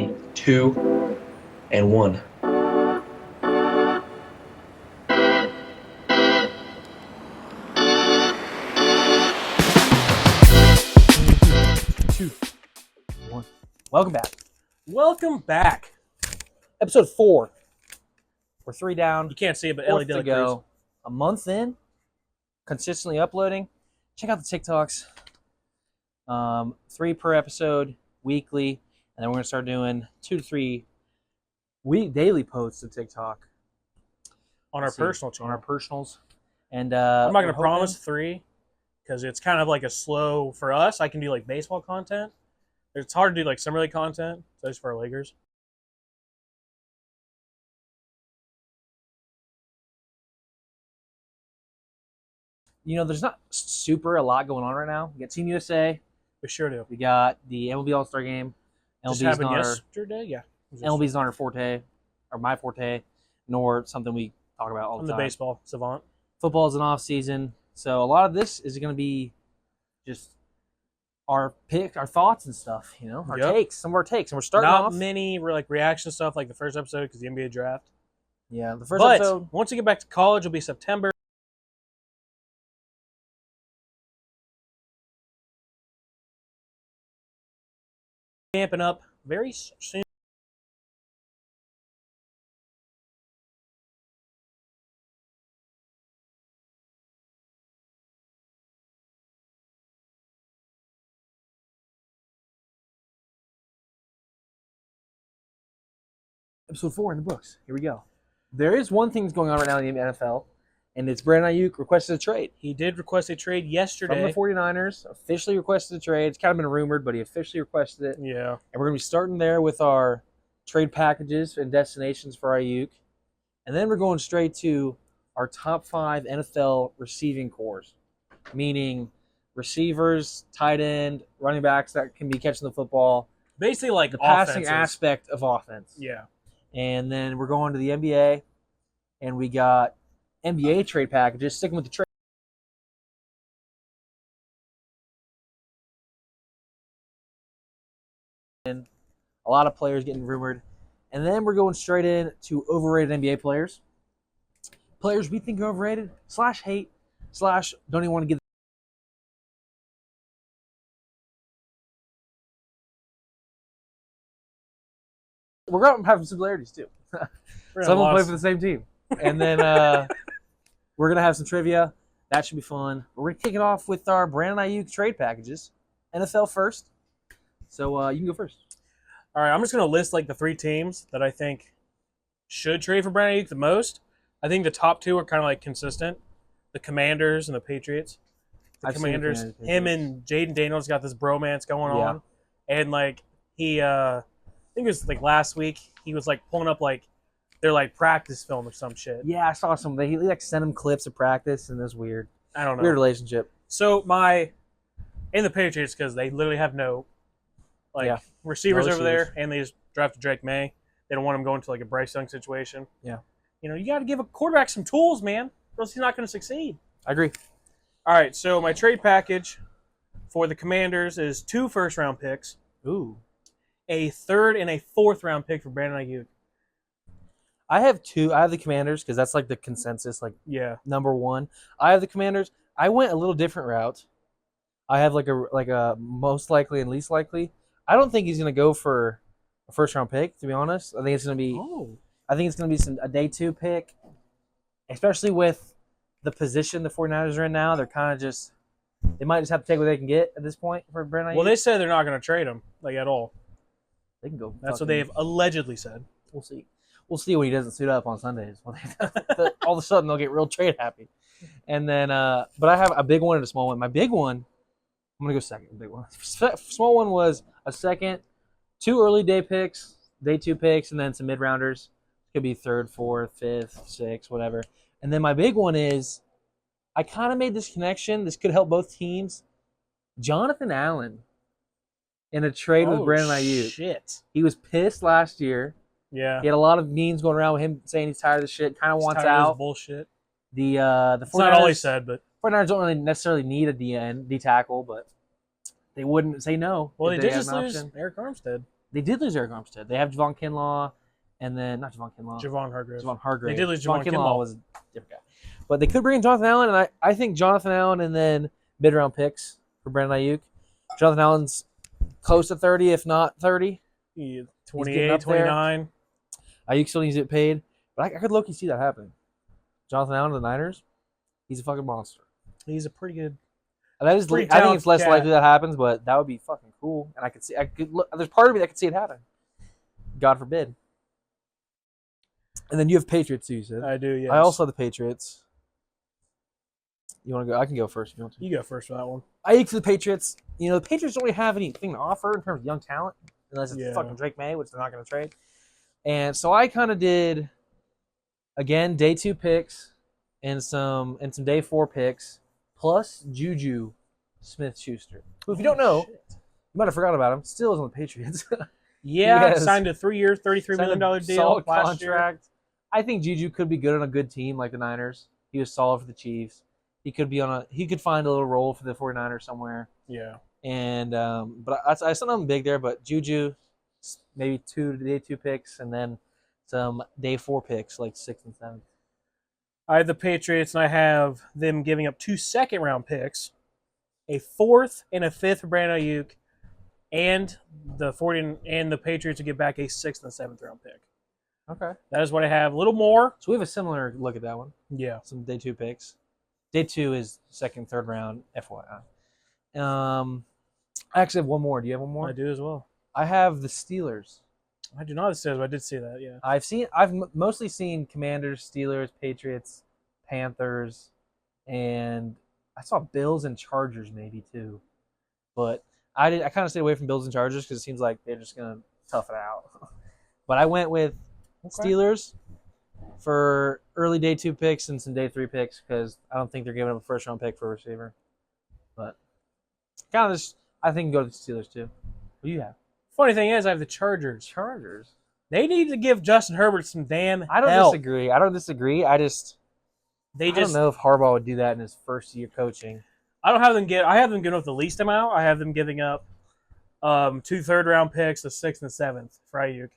3, 2, and 1. Welcome back. Welcome back. Episode 4. We're 3 down. You can't see it, but Fourth Ellie to did go. A month in. Consistently uploading. Check out the TikToks. 3 per episode, weekly. And then we're going to start doing 2 to 3 daily posts to TikTok. on our personal channel. On our personals. And I'm not going to promise 3 because it's kind of like a slow for us. I can do like baseball content. It's hard to do like summer league content, especially for our Lakers. You know, there's not super a lot going on right now. We got Team USA. We sure do. We got the MLB All-Star Game. Just happened yesterday, yeah. MLB's not our forte, or my forte, nor something we talk about all the time. I'm the baseball savant. Football's an off season, so a lot of this is going to be just our thoughts and stuff. You know, our takes, some of our takes, and we're starting not off. many like reaction stuff like the first episode because the NBA draft. Yeah, the first but episode. Once we get back to college, it'll be September. Amping up very soon. Episode 4 in the books. Here we go. There is one thing that's going on right now in the NFL, and it's Brandon Aiyuk requested a trade. He did request a trade yesterday. From the 49ers, officially requested a trade. It's kind of been rumored, but he officially requested it. Yeah. And we're going to be starting there with our trade packages and destinations for Aiyuk. And then we're going straight to our top 5 NFL receiving cores, meaning receivers, tight end, running backs that can be catching the football. Basically like the passing offenses. aspect of offense. Yeah. And then we're going to the NBA, and we got NBA trade packages, sticking with the trade. And a lot of players getting rumored. And then we're going straight in to overrated NBA players. Players we think are overrated, / hate, / don't even want to give. We're going to have some similarities, too. Some will play for the same team. And then we're going to have some trivia. That should be fun. We're going to kick it off with our Brandon Aiyuk trade packages. NFL first. So you can go first. All right, I'm just going to list like the 3 teams that I think should trade for Brandon Aiyuk the most. I think the top 2 are kind of like consistent. The Commanders and the Patriots. The Commanders, him and Jaden Daniels got this bromance going on. And like he I think it was like last week, he was like pulling up like their like practice film or some shit. Yeah, I saw some. He like sent him clips of practice, and it was weird. I don't know. Weird relationship. So and the Patriots, because they literally have no receivers over there, and they just drafted Drake May. They don't want him going to like a Bryce Young situation. Yeah. You know, you got to give a quarterback some tools, man, or else he's not going to succeed. I agree. All right, so my trade package for the Commanders is 2 first-round picks. Ooh. A 3rd and a 4th-round pick for Brandon Aiyuk. I have 2. I have the Commanders because that's like the consensus, like number 1. I have the Commanders. I went a little different route. I have like a most likely and least likely. I don't think he's going to go for a first-round pick, to be honest. I think it's going to be. I think it's going to be a day 2 pick, especially with the position the 49ers are in now. They're kind of just. They might just have to take what they can get at this point for Brandon Aiyuk. Well, they said they're not going to trade him like at all. They can go. That's what they've allegedly said. We'll see. We'll see when he doesn't suit up on Sundays. All of a sudden, they'll get real trade happy. And then, but I have a big one and a small one. My big one, I'm going to go second. Big one. Small one was a second, 2 early day 2 picks, and then some mid-rounders. Could be 3rd, 4th, 5th, 6th, whatever. And then my big one is, I kind of made this connection. This could help both teams. Jonathan Allen. In a trade with Brandon Aiyuk. Shit. He was pissed last year. Yeah. He had a lot of memes going around with him saying he's tired of the shit, kind of wants tired out. Of this bullshit. The 49ers, it's not all he said, but 49ers don't really necessarily need a D tackle, but they wouldn't say no. Well, they did just lose Eric Armstead. They did lose Eric Armstead. They have Javon Kinlaw, and then not Javon Kinlaw. Javon Hargrave. Javon Hargrave. They did lose Javon Kinlaw. Was a different guy. But they could bring in Jonathan Allen, and I think Jonathan Allen and then mid-round picks for Brandon Aiyuk. Jonathan Allen's close to 30, if not 30. Yeah, getting 28, up there. 29. Aiyuk still needs to get paid. But I could low-key see that happen. Jonathan Allen of the Niners, he's a fucking monster. He's a pretty good. And that is, Pretty I think it's less talented likely that happens, but that would be fucking cool. And I could see, there's part of me that could see it happen. God forbid. And then you have Patriots too, you said. I do, yes. I also have the Patriots. You want to go? I can go first if you want to. You go first for that one. Aiyuk for the Patriots. You know, the Patriots don't really have anything to offer in terms of young talent, unless it's fucking Drake May, which they're not going to trade. And so I kind of did, again, day 2 picks and some day 4 picks, plus Juju Smith-Schuster, who, if you don't know, you might have forgot about him, still is on the Patriots. Yeah, signed a 3-year, $33 million deal solid last contract. I think Juju could be good on a good team like the Niners. He was solid for the Chiefs. He could find a little role for the 49ers somewhere. year. And but I still know him big there. But Juju, maybe day 2 picks, and then some day 4 picks like 6th and 7th. I have the Patriots, and I have them giving up 2 second-round picks, a 4th and a 5th for Brandon Aiyuk, and the Patriots to get back a 6th and 7th round pick. Okay, That is what I have. A little more. so we have a similar look at that one. Yeah. Some day 2 picks. Day 2 is 2nd, 3rd round. FYI. I actually have one more. Do you have one more? I do as well. I have the Steelers. I do not have the Steelers, but I did see that, yeah. I've mostly seen Commanders, Steelers, Patriots, Panthers, and I saw Bills and Chargers maybe too. But I kind of stayed away from Bills and Chargers because it seems like they're just gonna tough it out. But I went with Steelers for early day 2 picks and some day 3 picks because I don't think they're giving up a 1st round pick for a receiver. But kind of just, I think go to the Steelers too. What do you have? Funny thing is, I have the Chargers. Chargers. They need to give Justin Herbert some damn I don't help. disagree. I don't know if Harbaugh would do that in his first year coaching. I have them giving up the least amount. I have them giving up 2 3rd-round picks, the 6th and 7th for Aiyuk.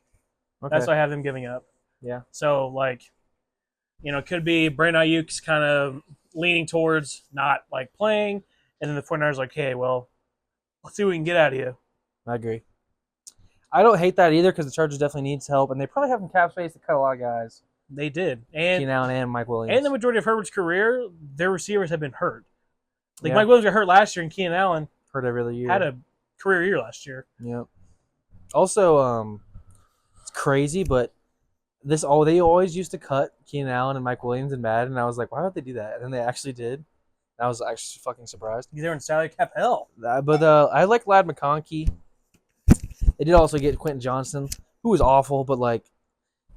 Okay. That's what I have them giving up. Yeah. So, it could be Brandon Aiyuk's kind of leaning towards not, playing, and then the 49ers like, hey, well, let's see what we can get out of you. I agree. I don't hate that either because the Chargers definitely needs help, and they probably have some cap space to cut a lot of guys. They did. Keenan Allen and Mike Williams. And the majority of Herbert's career, their receivers have been hurt. Yeah. Mike Williams got hurt last year, and Keenan Allen hurt every other year. had a career year last year. Yep. Also, it's crazy, but they always used to cut Keenan Allen and Mike Williams in Madden, and I was like, why would they do that? And then they actually did. I was actually fucking surprised. They're in salary cap hell. But I like Lad McConkey. They did also get Quentin Johnson, who was awful, but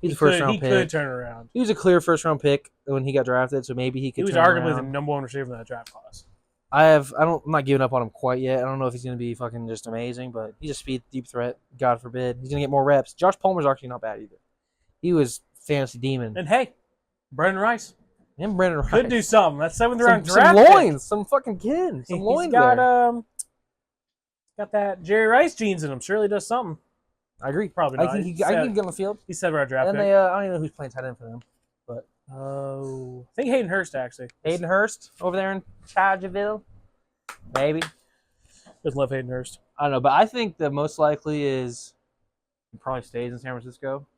he's a first-round pick. He could turn around. He was a clear first-round pick when he got drafted, so maybe he could. He was turn arguably around. the number 1 receiver in that draft class. I'm not giving up on him quite yet. I don't know if he's going to be fucking just amazing, but he's a speed deep threat. God forbid. He's going to get more reps. Josh Palmer's actually not bad either. He was fantasy demon. And hey, Brendan Rice. And Brandon Rice. Could do something. That's 7th round some draft pick. loins. Some fucking kid. Some loins got, there. Got that Jerry Rice genes in him. Surely does something. I agree. Probably not. I think he can get on the field. He's 7th round draft And pick. they, I don't even know who's playing tight end for them. But I think Hayden Hurst, actually. Hayden Hurst over there in Chargeville. Maybe. Just love Hayden Hurst. I don't know, but I think the most likely is he probably stays in San Francisco.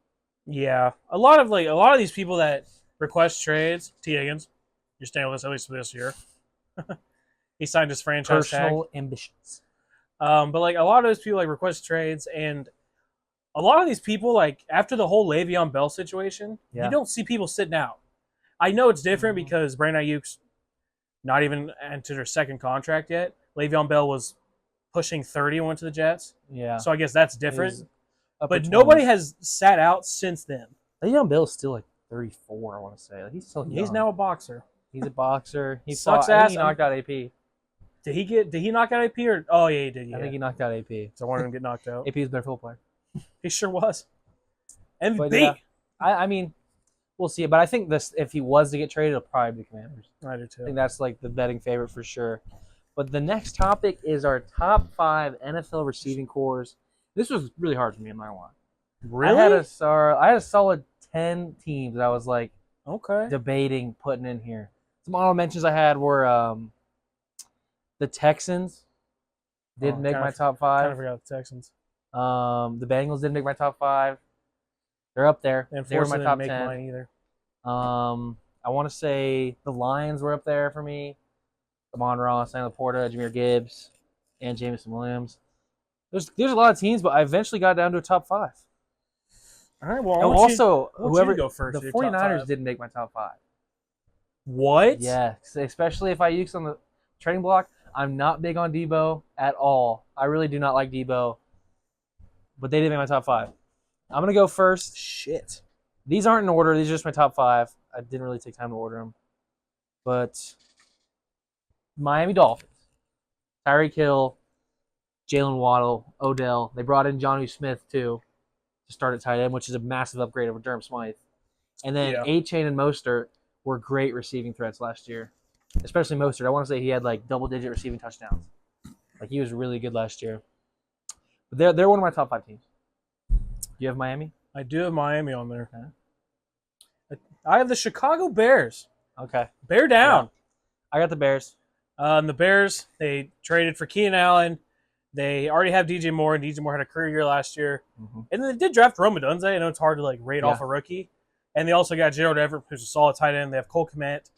Yeah. A lot of these people that request trades, T. Higgins, you're staying with us at least for this year. He signed his franchise Personal tag. ambitions. But a lot of those people request trades, and a lot of these people after the whole Le'Veon Bell situation, Yeah. you don't see people sitting out. I know it's different because Brandon Aiyuk's not even entered her 2nd contract yet. Le'Veon Bell was pushing 30 and went to the Jets. Yeah. So I guess that's different. Upper But 20s. nobody has sat out since then. Le'Veon Bell's still 34, I want to say. He's still young. He's now a boxer. He's a boxer. He Sucks fought, I think ass. he knocked out AP. Did he knock out AP or? Oh yeah, he did. Yeah. I think he knocked out AP. So I wanted him to get knocked out. AP is a better football player. He sure was. MVP. But, yeah, I mean, we'll see. But I think if he was to get traded, it'll probably be the Commanders. I do I too. think that's the betting favorite for sure. But the next topic is our top 5 NFL receiving cores. This was really hard for me. I'm not gonna lie. Really? I had a solid 10 teams that I was like Okay. debating putting in here. Some honorable mentions I had were the Texans didn't make my top Kind of 5. forgot the Texans. The Bengals didn't make my top 5. They're up there. And They were my didn't top make 10. mine either. I want to say the Lions were up there for me. Amon Ross, Sam Laporta, Jahmyr Gibbs, and Jameson Williams. There's a lot of teams, but I eventually got down to a top 5. All right. Well, And also, I want you whoever to go first. the your top 49ers 5. didn't make my top 5. What? Yeah, especially if Aiyuk's on the trading block. I'm not big on Debo at all. I really do not like Debo, but they didn't make my top 5. I'm gonna go first. Shit. These aren't in order. These are just my top 5. I didn't really take time to order them, but Miami Dolphins, Tyreek Hill, Jalen Waddle, Odell. They brought in Jonnu Smith too to start at tight end, which is a massive upgrade over Durham Smythe. And then Yeah. A-Chain and Mostert were great receiving threats last year, especially Mostert. I want to say he had like double-digit receiving touchdowns. Like he was really good last year. But they're one of my top 5 teams. You have Miami? I do have Miami on there. Okay. I have the Chicago Bears. Okay. Bear down. I got the Bears. The Bears, they traded for Keenan Allen. They already have DJ Moore, and DJ Moore had a career year last year. Mm-hmm. And then they did draft Rome Odunze. I know it's hard to like rate Yeah. off a rookie. And they also got Gerald Everett, who's a solid tight end. They have Cole Kmet,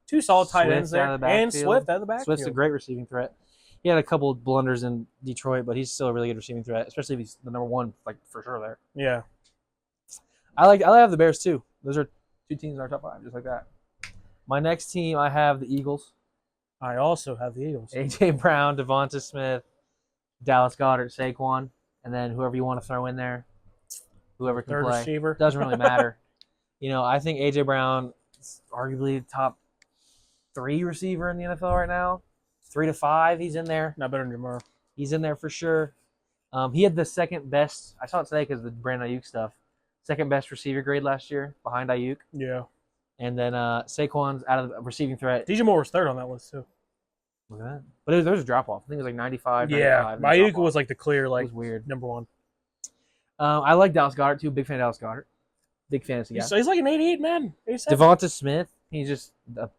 2 solid tight Swift ends there, out of the and backfield. Swift out of the backfield. Swift's a great receiving threat. He had a couple of blunders in Detroit, but he's still a really good receiving threat, especially if he's the number 1, like for sure there. Yeah. I have the Bears too. Those are 2 teams in our top 5, just like that. My next team, I have the Eagles. I also have the Eagles. A.J. Brown, Devonta Smith, Dallas Goedert, Saquon, and then whoever you want to throw in there, whoever can Third play. receiver. Doesn't really matter. I think A.J. Brown is arguably the top 3 receiver in the NFL right now. 3 to 5, he's in there. Not better than Jamar. He's in there for sure. He had the second best. I saw it today because of the Brandon Aiyuk stuff. Second best receiver grade last year behind Aiyuk. Yeah. And then Saquon's out of the receiving threat. DJ Moore was third on that list, too. Look at that. But there was a drop off. I think it was like 95. Yeah. 95, Aiyuk was like the clear, it like, was weird. number 1. I like Dallas Goedert too. Big fan of Dallas Goedert. Big fantasy guy. He's like an 88 man. 87. Devonta Smith. He's just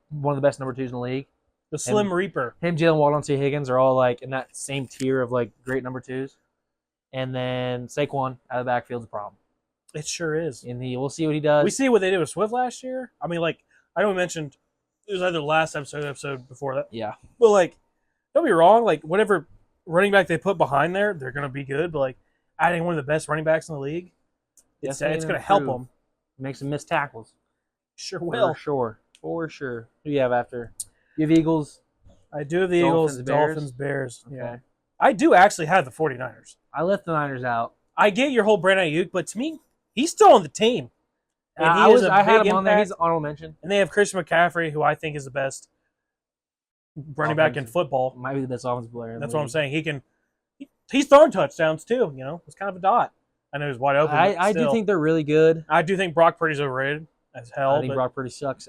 one of the best number 2s in the league. The Slim Reaper. Him, Jalen Waddle, and T. Higgins are all like in that same tier of like great number 2s. And then Saquon out of the backfield's a problem. It sure is. And we'll see what he does. We see what they did with Swift last year. I mean, like, I know we mentioned it was either last episode or episode before that. Yeah. But, like, don't be wrong. Like, whatever running back they put behind there, they're going to be good. But, like, adding one of the best running backs in the league, it's going to help them. Make some missed tackles. Sure will. For sure. For sure. Who do you have after? You have Eagles. I do have the Dolphins, Eagles, Bears? Dolphins, Bears. Okay. Yeah. I do actually have the 49ers. I left the Niners out. I get your whole Brandon Aiyuk, but to me, he's still on the team. And I he is a had big him on there. impact. He's an honorable mention. And they have Christian McCaffrey, who I think is the best running back in football. Might be the best offensive player. That's what I'm saying. He's throwing touchdowns too. It's kind of a dot. I know he's wide open. I do think they're really good. I do think Brock Purdy's overrated as hell. I think Brock Purdy sucks.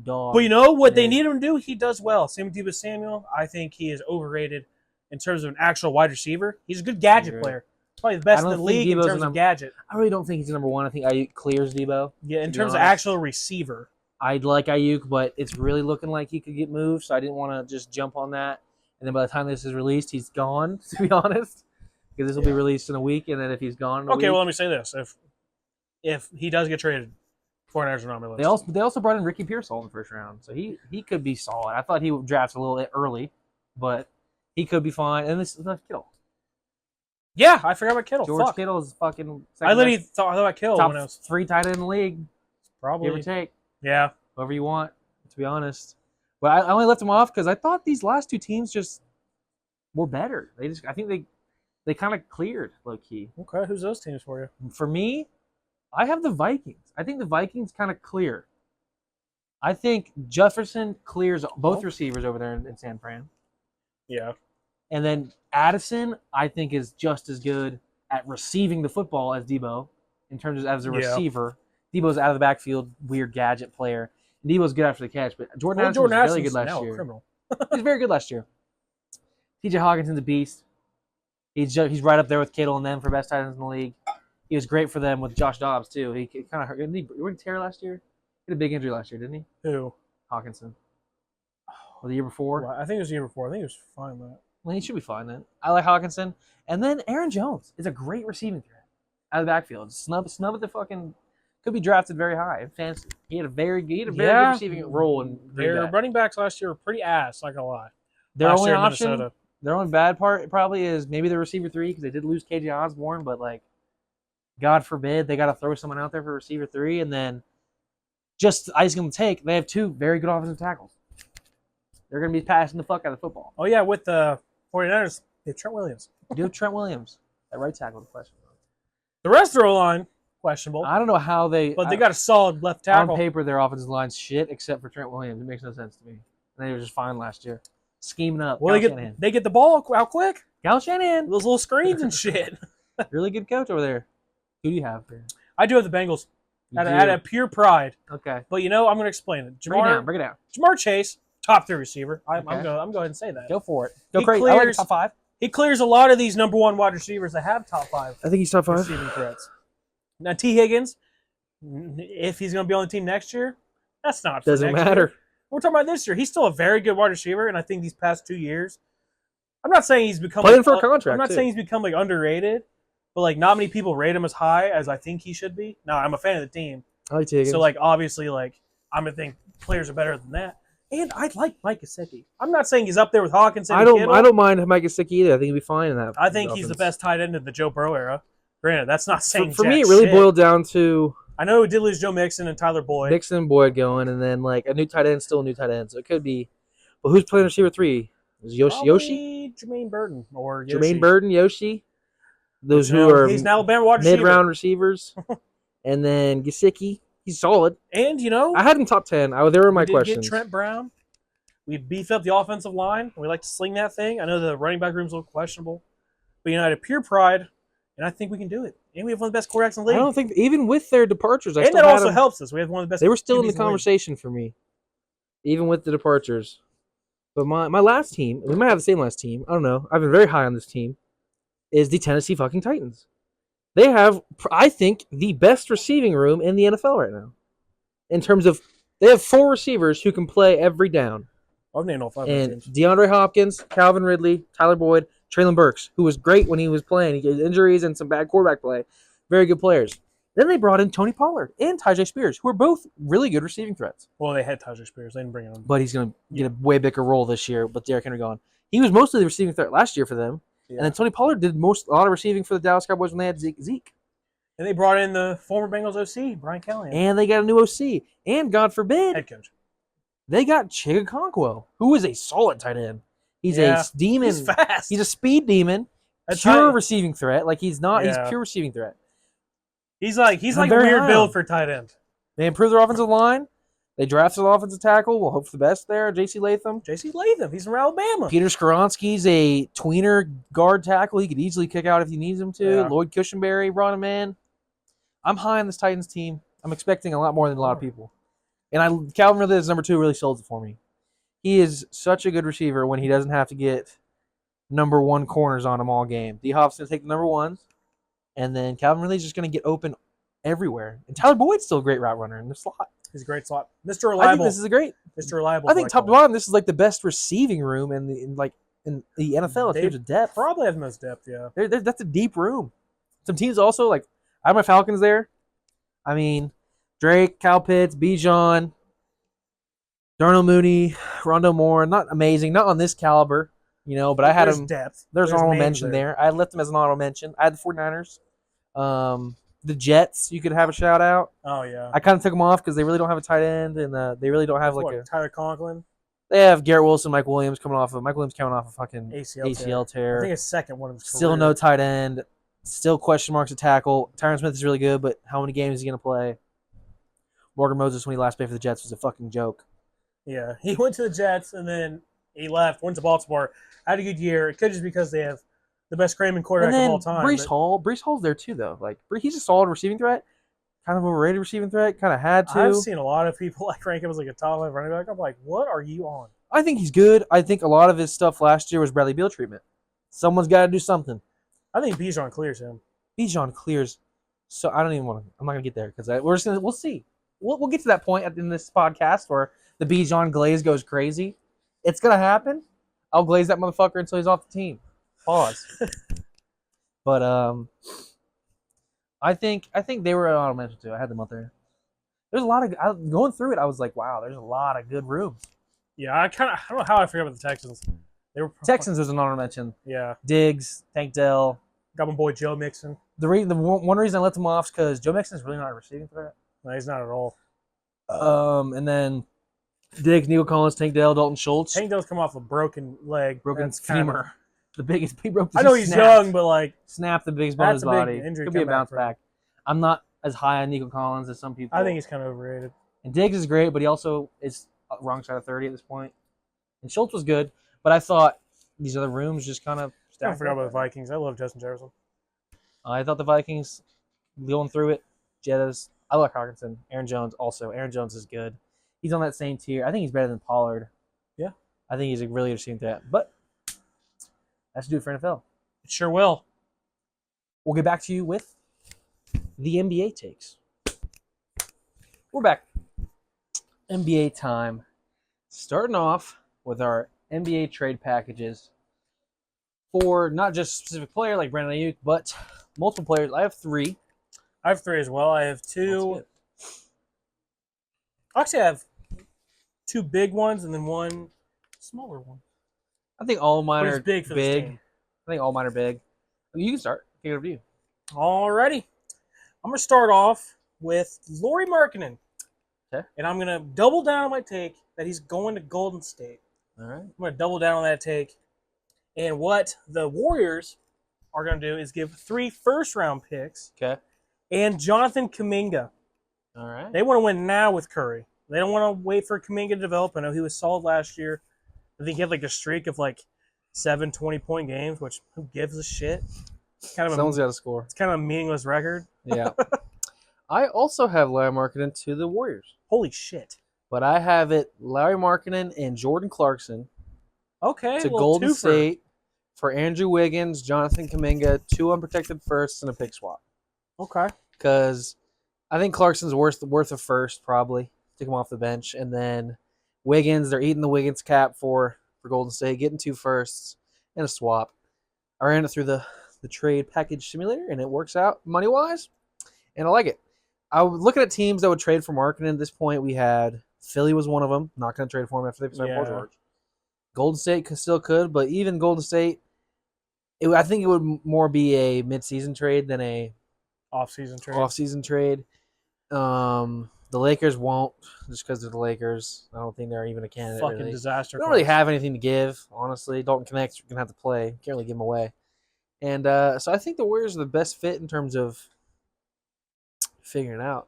Dog. But you know what they need him to do? He does well. Same with Deebo Samuel. I think he is overrated in terms of an actual wide receiver. He's a good gadget player. Probably the best in the league in terms of gadget. I really don't think he's number 1. I think Aiyuk clears Debo. Yeah, in terms of actual receiver. I'd like Aiyuk, but it's really looking like he could get moved, so I didn't want to just jump on that. And then by the time this is released, he's gone, to be honest. Because this will be released in a week, and then if he's gone in a week, well, let me say this. If he does get traded, 49ers are on my list. They also brought in Ricky Pearsall in the first round, so he could be solid. I thought he would draft a little bit early, but he could be fine. And this is Kittle. Yeah, I forgot about Kittle. George Kittle is fucking. I literally thought about Kittle top when I was 3 tight end in the league. probably Give or take. Yeah. Whoever you want, to be honest. But I only left him off because I thought these last 2 teams just were better. I think they kind of cleared low key. Okay, who's those teams for you? For me, I have the Vikings. I think the Vikings kind of clear. I think Jefferson clears both receivers over there in San Fran. Yeah. And then Addison, I think, is just as good at receiving the football as Debo in terms of as a receiver. Debo's out of the backfield, weird gadget player. Debo's good after the catch, but Jordan Addison was really good last year. Criminal. He was very good last year. TJ Hawkinson's a beast. He's right up there with Kittle and them for best tight ends in the league. He was great for them with Josh Dobbs too. He kind of hurt. Didn't he tear last year? He had a big injury last year, didn't he? Who? Hawkinson. Or the year before? Well, I think it was the year before. I think he was fine with that. Well, he should be fine then. I like Hawkinson. And then Aaron Jones is a great receiving threat out of the backfield. Snub at the fucking could be drafted very high in fantasy. He had a very good receiving role in their running backs last year were pretty ass, not gonna lie. Their only option, their only bad part probably is maybe the receiver 3 because they did lose KJ Osborne, but like God forbid they got to throw someone out there for receiver 3, and then just icing on the take, they have 2 very good offensive tackles. They're going to be passing the fuck out of the football. Oh, yeah, with the 49ers, they have Trent Williams. You have Trent Williams. That right tackle, the question. The rest of their line, questionable. I don't know how they... But they got a solid left tackle. On paper, their offensive line's shit, except for Trent Williams. It makes no sense to me. And they were just fine last year. Scheming up. Well, they get the ball out quick. Cal Shanahan. Those little screens and shit. Really good coach over there. Who do you have there? I do have the Bengals. Out of pure pride. Okay. But, I'm going to explain it. Break it down. Jamar Chase, top 3 receiver. I'm Okay. going to go ahead and say that. Go for it. Go crazy. I like top 5. He clears a lot of these number 1 wide receivers that have top 5. I think he's top 5. Receiving threats. Now, T. Higgins, if he's going to be on the team next year, that's not for Doesn't next matter. year. We're talking about this year. He's still a very good wide receiver, and I think these past 2 years, I'm not saying he's become playing for a contract. I'm not saying he's become underrated, but not many people rate him as high as I think he should be. Now, I'm a fan of the team, I like T. Higgins. so obviously I'm gonna think players are better than that. And I like Mike Gesicki. I'm not saying he's up there with Hawkinson. I don't mind Mike Gesicki either. I think he'll be fine in that. I think he's the best tight end of the Joe Burrow era. Granted, that's not saying for me. It really boiled down to I know we did lose Joe Mixon and Tyler Boyd. Mixon and Boyd going, and then a new tight end, still a new tight end. So it could be. But who's playing receiver 3? Is Yoshi? Jermaine Burton or Yoshi. Jermaine Burton, Yoshi. Those who are he's an Alabama wide receiver. mid-round receivers, and then Gesicki. He's solid. And I had him top 10. They were my questions. Get Trent Brown. We beefed up the offensive line. We like to sling that thing. I know the running back room's a little questionable, but out of pure pride, and I think we can do it. And we have one of the best quarterbacks in the league. I don't think even with their departures, and that also helps us. We have one of the best. They were still in the QBs conversation for me, even with the departures. But my last team, we might have the same last team. I don't know. I've been very high on this team. Is the Tennessee fucking Titans? They have, I think, the best receiving room in the NFL right now. In terms of, they have 4 receivers who can play every down. I've named all 5 and teams. DeAndre Hopkins, Calvin Ridley, Tyler Boyd, Traylon Burks, who was great when he was playing. He had injuries and some bad quarterback play. Very good players. Then they brought in Tony Pollard and Tyjae Spears, who are both really good receiving threats. Well, they had Tyjae Spears. They didn't bring him in. But he's going to get a way bigger role this year with Derrick Henry gone. He was mostly the receiving threat last year for them. Yeah. And then Tony Pollard did a lot of receiving for the Dallas Cowboys when they had Zeke. And they brought in the former Bengals OC, Brian Callahan. And they got a new OC. And God forbid, head coach. They got Chigakonkwo, who is a solid tight end. He's a demon. He's fast. He's a speed demon. Pure receiving threat. He's not. He's pure receiving threat. He's like a weird build for tight end. They improved their offensive line. They drafted an offensive tackle. We'll hope for the best there. J.C. Latham. He's from Alabama. Peter Skoronski's a tweener guard tackle. He could easily kick out if he needs him to. Yeah. Lloyd Cushenberry brought him in. I'm high on this Titans team. I'm expecting a lot more than a lot of people. And Calvin Ridley is number 2 really sold it for me. He is such a good receiver when he doesn't have to get number 1 corners on him all game. D-Hop's going to take the number 1s, and then Calvin Ridley's just going to get open everywhere. And Tyler Boyd's still a great route runner in the slot. He's a great slot. Mr. Reliable. I think this is a great. Mr. Reliable. I think top to bottom, this is the best receiving room in the NFL. If there's a depth. Probably have the most depth, yeah. That's a deep room. Some teams also, I have my Falcons there. I mean, Drake, Kyle Pitts, Bijan, Darnell Mooney, Rondo Moore. Not amazing. Not on this caliber, but I had them. Depth. There's an honorable mention there. I left them as an honorable mention. I had the 49ers. The Jets, you could have a shout out. Oh, yeah. I kind of took them off because they really don't have a tight end, and they really don't have Tyler Conklin? They have Garrett Wilson, Mike Williams coming off a fucking ACL tear. I think his second one of his Still career. no tight end. Still question marks at tackle. Tyron Smith is really good, but how many games is he going to play? Morgan Moses, when he last played for the Jets, was a fucking joke. Yeah, he went to the Jets, and then he left, went to Baltimore, had a good year. It could just because they have the best Kramer quarterback of all time. Breece Hall's there too, though. He's a solid receiving threat, kind of overrated receiving threat. Kind of had to. I've seen a lot of people rank him as a top 5 running back. I'm like, what are you on? I think he's good. I think a lot of his stuff last year was Bradley Beal treatment. Someone's got to do something. I think Bijan clears him. Bijan clears. So I don't even want to. I'm not gonna get there because we're just gonna. We'll see. We'll get to that point in this podcast where the Bijan glaze goes crazy. It's gonna happen. I'll glaze that motherfucker until he's off the team. Pause. But I think they were an honorable mention too. I had them up there. There's a lot of going through it. I was like, wow, there's a lot of good rooms. Yeah, I don't know how I forgot about the Texans. They were Texans was an honorable mention. Yeah, Diggs, Tank Dell. got my boy Joe Mixon. The one reason I let them off is because Joe Mixon's really not a receiving threat. No, he's not at all. And then Diggs, Nico Collins, Tank Dell, Dalton Schultz. Tank Dell's come off a broken leg, broken That's kind of- femur. The biggest. He broke. I know he's young, but like snapped the biggest bone in his That's a big body. injury Could be a comeback bounce for him. back. I'm not as high on Nico Collins as some people. I think he's kind of overrated. And Diggs is great, but he also is wrong side of 30 at this point. And Schultz was good, but I thought these other rooms just kind of. I forgot about the Vikings. I love Justin Jefferson. I thought the Vikings going through it. Jettas. I like Hawkinson. Aaron Jones also. Aaron Jones is good. He's on that same tier. I think he's better than Pollard. Yeah. I think he's a really interesting threat. But that's to do it for NFL. It sure will. We'll get back to you with the NBA takes. We're back. NBA time. Starting off with our NBA trade packages for not just a specific player like Brandon Aiyuk, but multiple players. I have 3. I have 3 as well. I have 2. Actually, I have 2 big ones and then 1 smaller one. I think all mine But are it's big for this team. I think all mine are big. You can start. Take it over to you. Alrighty. I'm going to start off with Lauri Markkanen. Okay. And I'm going to double down on my take that he's going to Golden State. All right. I'm going to double down on that take. And what the Warriors are going to do is give 3 first-round picks Okay. and Jonathan Kuminga. All right. They want to win now with Curry. They don't want to wait for Kuminga to develop. I know he was solid last year. I think he had like a streak of like 7 20-point games, which who gives a shit? Someone's got to score. It's kind of a meaningless record. Yeah. I also have Larry Markkinen to the Warriors, Holy shit. but I have it Larry Markkinen and Jordan Clarkson Okay. to well, Golden twofer. State for Andrew Wiggins, Jonathan Kuminga, 2 unprotected firsts, and a pick swap. Okay. Because I think Clarkson's worth a first, probably. Take him off the bench. And then Wiggins, they're eating the Wiggins cap for Golden State, getting 2 firsts and a swap. I ran it through the trade package simulator, and it works out money-wise, and I like it. I was looking at teams that would trade for Markkanen at this point. We had Philly was one of them. Not going to trade for him after they signed Paul George. Golden State still could, but even Golden State, I think it would more be a mid-season trade than a Off-season trade. off-season trade. The Lakers won't, just because they're the Lakers. I don't think they're even a candidate. Fucking really. disaster. They don't really have anything to give, honestly. Dalton Connect's going to have to play. Can't really give him away. And so I think the Warriors are the best fit in terms of figuring it out.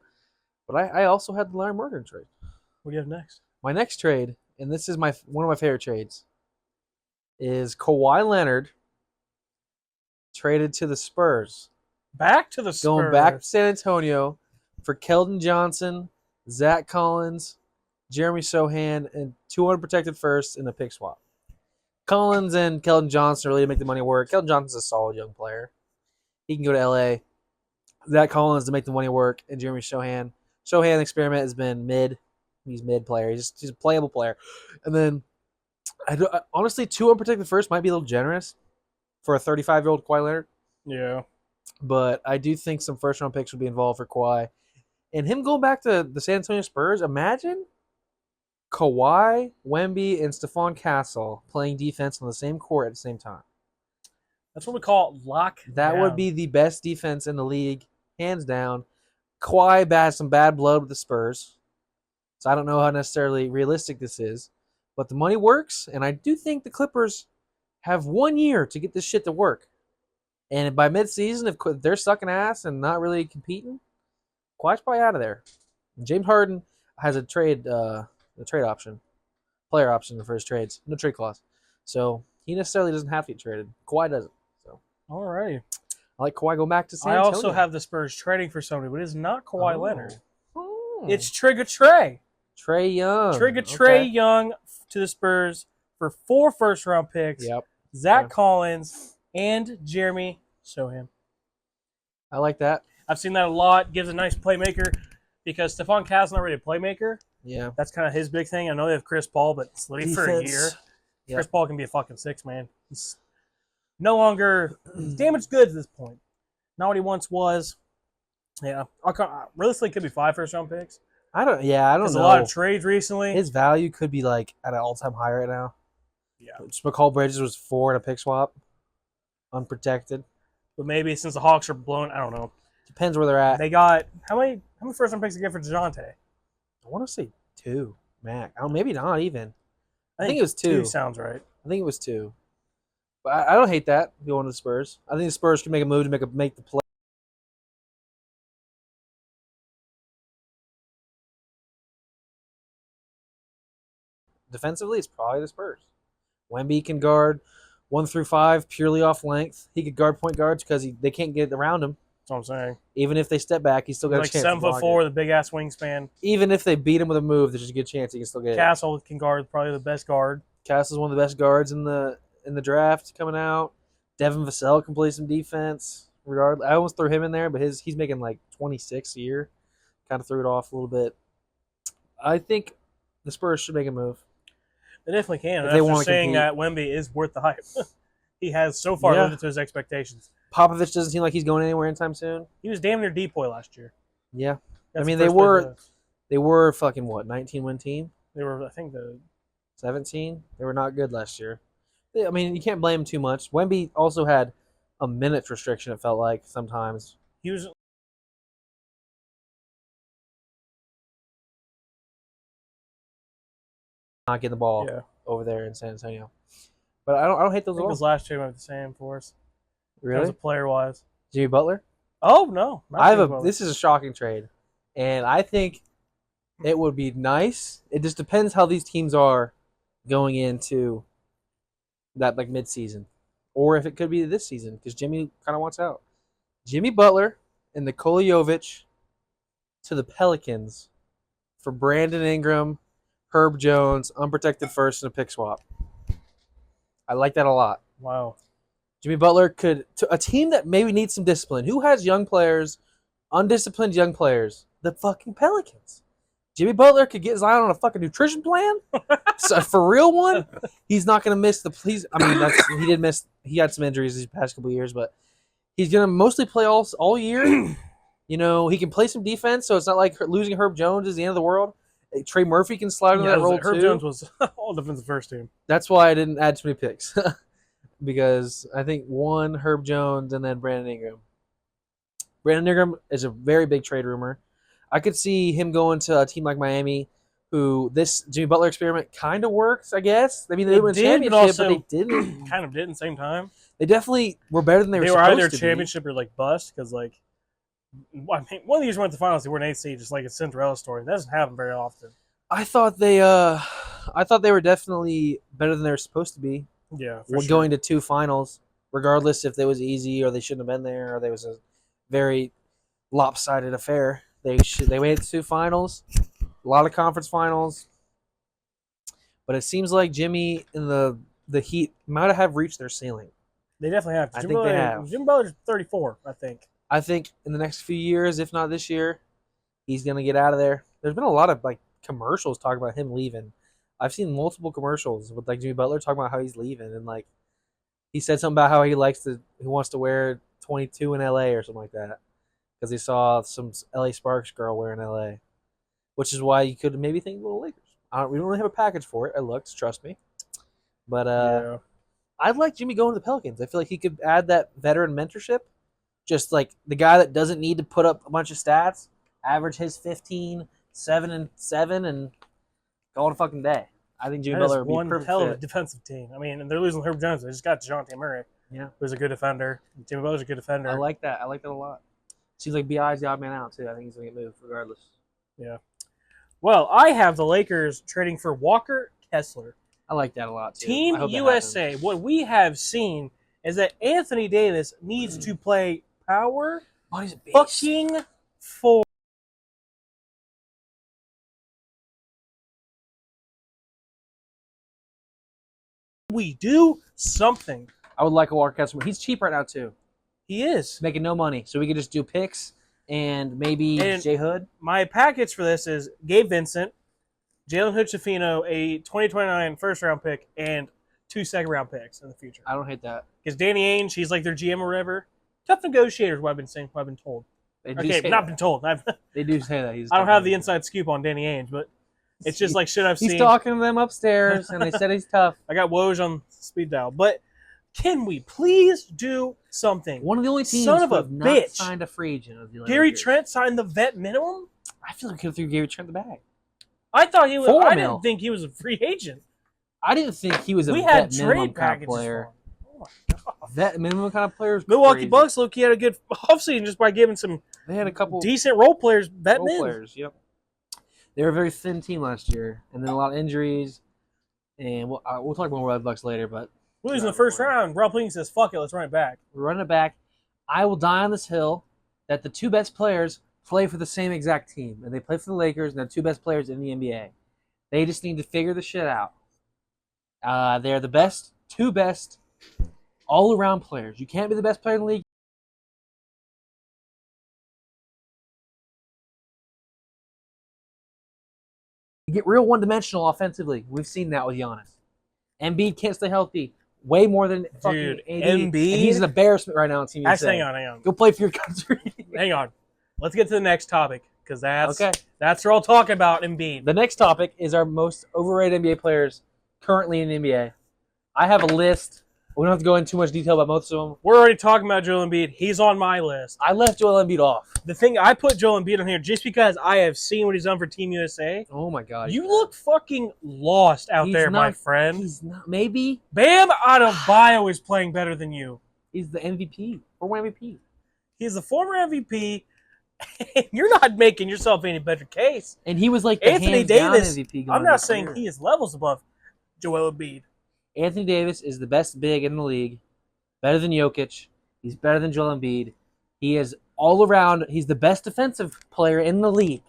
But I also had the Larry Markkinen trade. What do you have next? My next trade, and this is one of my favorite trades, is Kawhi Leonard traded to the Spurs. Back to the Spurs. Going back to San Antonio for Keldon Johnson, Zach Collins, Jeremy Sohan, and 2 unprotected firsts in a pick swap. Collins and Keldon Johnson really make the money work. Keldon Johnson's a solid young player. He can go to L.A. Zach Collins to make the money work, and Jeremy Sohan. Sohan experiment has been mid. He's mid player. He's a playable player. And then, honestly, 2 unprotected firsts might be a little generous for a 35-year-old Kawhi Leonard. Yeah. But I do think some first-round picks would be involved for Kawhi. And him going back to the San Antonio Spurs, imagine Kawhi, Wemby, and Stephon Castle playing defense on the same court at the same time. That's what we call lock. That would be the best defense in the league, hands down. Kawhi has some bad blood with the Spurs, so I don't know how necessarily realistic this is. But the money works, and I do think the Clippers have 1 year to get this shit to work. And by midseason, if they're sucking ass and not really competing, Kawhi's probably out of there. And James Harden has a trade option, player option for his trades, no trade clause. So he necessarily doesn't have to get traded. Kawhi doesn't. So All right. I like Kawhi going back to San I Antonio. also have the Spurs trading for somebody, but it's not Kawhi Leonard. Oh. It's Trigger Trey. Trey Young. Trigger Trey Okay. Young to the Spurs for 4 first-round picks. Yep. Zach Okay. Collins and Jeremy So him. I like that. I've seen that a lot. Gives a nice playmaker because Stephon Cass not really a playmaker. Yeah. That's kind of his big thing. I know they have Chris Paul, but it's literally for a year. Yep. Chris Paul can be a fucking 6 man. He's no longer damaged goods at this point. Not what he once was. Yeah, realistically, could be 5 first-round picks. I don't know. There's a lot of trades recently. His value could be like at an all-time high right now. Yeah. McCall Bridges was 4 in a pick swap, unprotected. But maybe since the Hawks are blown, I don't know. Depends where they're at. They got how many first-round picks they get for DeJounte? I want to say 2, Mac. Oh, maybe not even. I think it was 2. 2 sounds right. I think it was 2. But I don't hate that going to the Spurs. I think the Spurs can make a move to make the play. Defensively, it's probably the Spurs. Wemby can guard 1 through 5 purely off length. He could guard point guards because they can't get around him. That's what I'm saying. Even if they step back, he's still got a chance. 7'4", the big ass wingspan. Even if they beat him with a move, there's a good chance he can still get it. Castle can guard, probably the best guard. Castle's one of the best guards in the draft coming out. Devin Vassell can play some defense. Regardless, I almost threw him in there, but he's making like 26 a year. Kind of threw it off a little bit. I think the Spurs should make a move. They definitely can. If they After want to saying compete. that Wemby is worth the hype. He has so far lived up to his expectations. Popovich doesn't seem like he's going anywhere anytime soon. He was damn near depoy last year. Yeah. That's I mean, the first they were fucking what, 19-win team? They were, I think, the 17? They were not good last year. I mean, you can't blame him too much. Wemby also had a minutes restriction, it felt like, sometimes. he was Not getting the ball over there in San Antonio. But I don't hate those I think at his all. last year went the same for us. Really? As a player wise. Jimmy Butler? Oh no. This is a shocking trade. And I think it would be nice. It just depends how these teams are going into that like mid-season. Or if it could be this season, because Jimmy kind of wants out. Jimmy Butler and Nikola Jovic to the Pelicans for Brandon Ingram, Herb Jones, unprotected first, and a pick swap. I like that a lot. Wow. Jimmy Butler could to a team that maybe needs some discipline. Who has young players, undisciplined young players? The fucking Pelicans. Jimmy Butler could get Zion on a fucking nutrition plan, so for real one. He's not going to miss the. He did miss. He had some injuries these past couple of years, but he's going to mostly play all year. You know, he can play some defense, so it's not like losing Herb Jones is the end of the world. Trey Murphy can slide into that role too. Herb Jones was all defensive first team. That's why I didn't add too many picks. Because I think one, Herb Jones, and then Brandon Ingram. Brandon Ingram is a very big trade rumor. I could see him going to a team like Miami, who this Jimmy Butler experiment kind of works, I guess. I mean, they won a championship, but they didn't. Kind of did at the same time. They definitely were better than they were They supposed were either to championship or like bust, because like, I mean, one of the years went to the finals, they were an 8th seed, just like a Cinderella story. That doesn't happen very often. I thought they were definitely better than they were supposed to be. Yeah, Going to 2 finals, regardless if it was easy or they shouldn't have been there or there was a very lopsided affair. They made it to 2 finals, a lot of conference finals, but it seems like Jimmy and the Heat might have reached their ceiling. They definitely have. I think they have. Jimmy Butler's 34, I think. I think in the next few years, if not this year, he's gonna get out of there. There's been a lot of like commercials talking about him leaving. I've seen multiple commercials with like Jimmy Butler talking about how he's leaving, and like he said something about how he wants to wear 22 in LA or something like that because he saw some LA Sparks girl wearing LA, which is why you could maybe think little Lakers. We don't really have a package for it. I looked, trust me, but I'd like Jimmy going to the Pelicans. I feel like he could add that veteran mentorship, just like the guy that doesn't need to put up a bunch of stats, average his 15, 7 and 7, and call it a fucking day. I think Jimmy Butler would be one perfect hell of a fit. defensive team. I mean, and they're losing Herb Jones. They just got DeJounte Murray, who's a good defender. Jimmy Butler's a good defender. I like that. I like that a lot. Seems like B.I.'s the odd man out, too. I think he's going to get moved regardless. Yeah. Well, I have the Lakers trading for Walker Kessler. I like that a lot, too. Team USA, what we have seen is that Anthony Davis needs to play power fucking forward. We do something. I would like a Walker Kessler. He's cheap right now, too. He is. making no money. So we could just do picks and maybe And- Jay Hood. My package for this is Gabe Vincent, Jalen Hood-Schifino, a 2029 first-round pick, and 2 second-round picks in the future. I don't hate that. Because Danny Ainge, he's like their GM or whatever. Tough negotiators, what I've been saying, what I've been told. They do Okay, say not that. been told. They do say that. I don't have the inside scoop on Danny Ainge, but it's just like shit I've He's seen. talking to them upstairs, and they said he's tough. I got Woj on speed dial. But can we please do something? One of the only teams Son of who a have not bitch. signed a free agent of the Atlanta Gary Lakers. Trent signed the vet minimum? I feel like we could have threw Gary Trent the bag. I thought he was. $4 I mil. didn't think he was a free agent. I didn't think he was a We had vet minimum trade kind of packages player. for him. Oh my God. Vet minimum kind of player. is Milwaukee crazy. Bucks look, he had a good offseason just by giving some They had a couple decent role players vet role min. players. Yep. They were a very thin team last year, and then a lot of injuries. And we'll talk more about the Bucks later, but We lose in the first round. Rob Pelinka says, "Fuck it, let's run it back." we're running it back. I will die on this hill that the 2 best players play for the same exact team, and they play for the Lakers, and they're 2 best players in the NBA. They just need to figure the shit out. They're the best, 2 best all-around players. You can't be the best player in the league. You get real one-dimensional offensively. We've seen that with Giannis. Embiid can't stay healthy way more than fucking Dude, AD. Embiid- And he's an embarrassment right now on Team USA. Actually, hang on. Go play for your country. Hang on. Let's get to the next topic because that's Okay. what we're all talking about. Embiid. The next topic is our most overrated NBA players currently in the NBA. I have a list. We don't have to go into too much detail about most of them. We're already talking about Joel Embiid. He's on my list. I left Joel Embiid off. The thing I put Joel Embiid on here just because I have seen what he's done for Team USA. Oh my God. You look fucking lost out He's there, my not- friend. He's not. Maybe Bam Adebayo is playing better than you. he's the MVP. Former MVP. He's the former MVP. And you're not making yourself any better case. And he was like the Anthony hands-down Davis. MVP. going I'm into not his saying career. he is levels above Joel Embiid. Anthony Davis is the best big in the league. Better than Jokic. He's better than Joel Embiid. He is all around. He's the best defensive player in the league.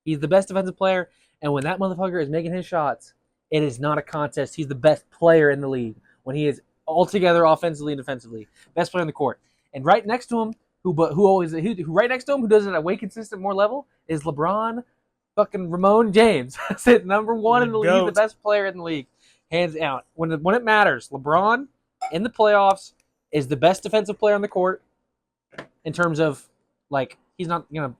He's the best defensive player. And when that motherfucker is making his shots, it is not a contest. He's the best player in the league when he is all together offensively and defensively. Best player on the court. And right next to him, who right next to him, who does it at a way consistent more level, is LeBron fucking Ramon James. That's it. Number 1 in the league. He's the best player in the league. Hands down. When it matters, LeBron in the playoffs is the best defensive player on the court in terms of, like, he's not the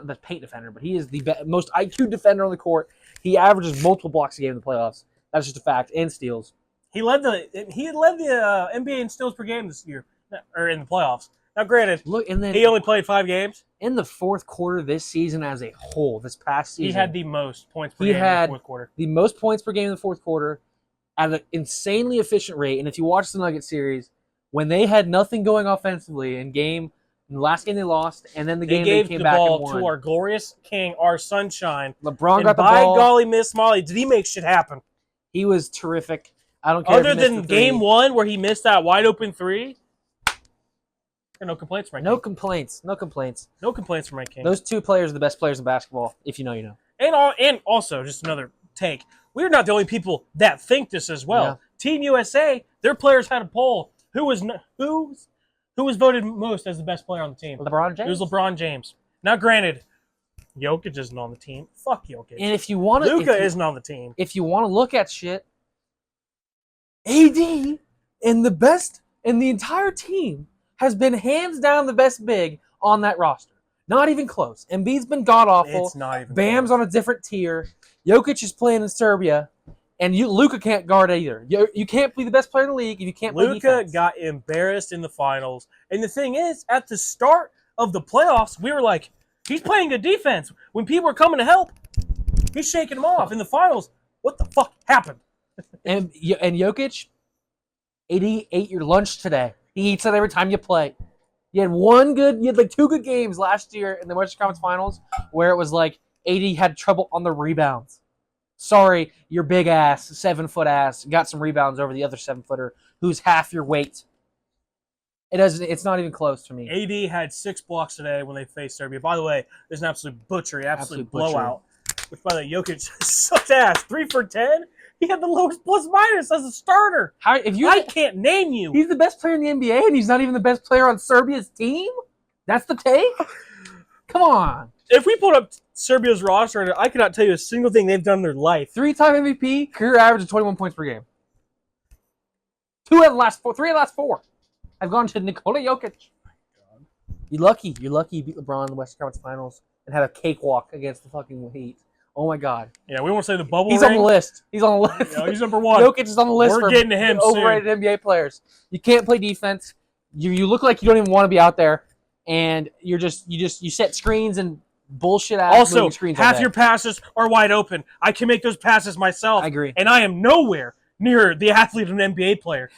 best paint defender, but he is the most IQ defender on the court. He averages multiple blocks a game in the playoffs. That's just a fact. And steals. He led the NBA in steals per game this year, or in the playoffs. Now, granted, Look, and then he only played 5 games. in the fourth quarter this season as a whole, this past season, He had the most points per He game in had- the fourth quarter. the most points per game in the fourth quarter at an insanely efficient rate. And if you watch the Nuggets series, when they had nothing going offensively in the last game they lost, and then the They game gave they came the back and ball won. to our glorious king, our sunshine. LeBron And got the by ball. golly, Miss Molly, did he make shit happen? He was terrific. I don't care. Other if he missed than the three. game 1 where he missed that wide open 3, no complaints from my No king. complaints. No complaints. No complaints from my king. Those 2 players are the best players in basketball. If you know, you know. And also, just another take, we're not the only people that think this as well. Yeah. Team USA, their players had a poll. Who was voted most as the best player on the team? LeBron James. It was LeBron James. Now, granted, Jokic isn't on the team. Fuck Jokic. And if you want to, Luka isn't on the team. if you want to look at shit, AD and the best and the entire team has been hands down the best big on that roster. Not even close. Embiid's been god awful. It's not even Bam's close. on a different tier. Jokic is playing in Serbia, and Luka can't guard either. You can't be the best player in the league if you can't play Luka defense. got embarrassed in the finals. And the thing is, at the start of the playoffs, we were like, he's playing good defense. When people are coming to help, he's shaking them off. In the finals, what the fuck happened? And Jokic, AD ate your lunch today. He eats it every time you play. You had like 2 good games last year in the Western Conference Finals where it was like AD had trouble on the rebounds. Sorry, your big ass, 7-foot ass, got some rebounds over the other 7-footer who's half your weight. It's not even close to me. AD had 6 blocks today when they faced Serbia. By the way, there's an absolute butchery, absolute Absolute butchery. blowout. Which, by the way, Jokic sucked ass. 3 for 10. He had the lowest plus minus as a starter. How if you? I can't name you. He's the best player in the NBA, and he's not even the best player on Serbia's team. That's the take. Come on. If we pulled up Serbia's roster, I cannot tell you a single thing they've done in their life. 3-time MVP, career average of 21 points per game. 3 of the last 4. I've gone to Nikola Jokic. You're lucky you beat LeBron in the Western Conference Finals and had a cakewalk against the fucking Heat. Oh my God. Yeah, we won't say the bubble He's ring. on the list. He's on the list. Yeah, he's number 1. Jokic is on the list We're for getting to him overrated NBA players. You can't play defense. You look like you don't even want to be out there, and you set screens and bullshit ass Also, screens all half day. your passes are wide open. I can make those passes myself. I agree. And I am nowhere near the athlete of an NBA player.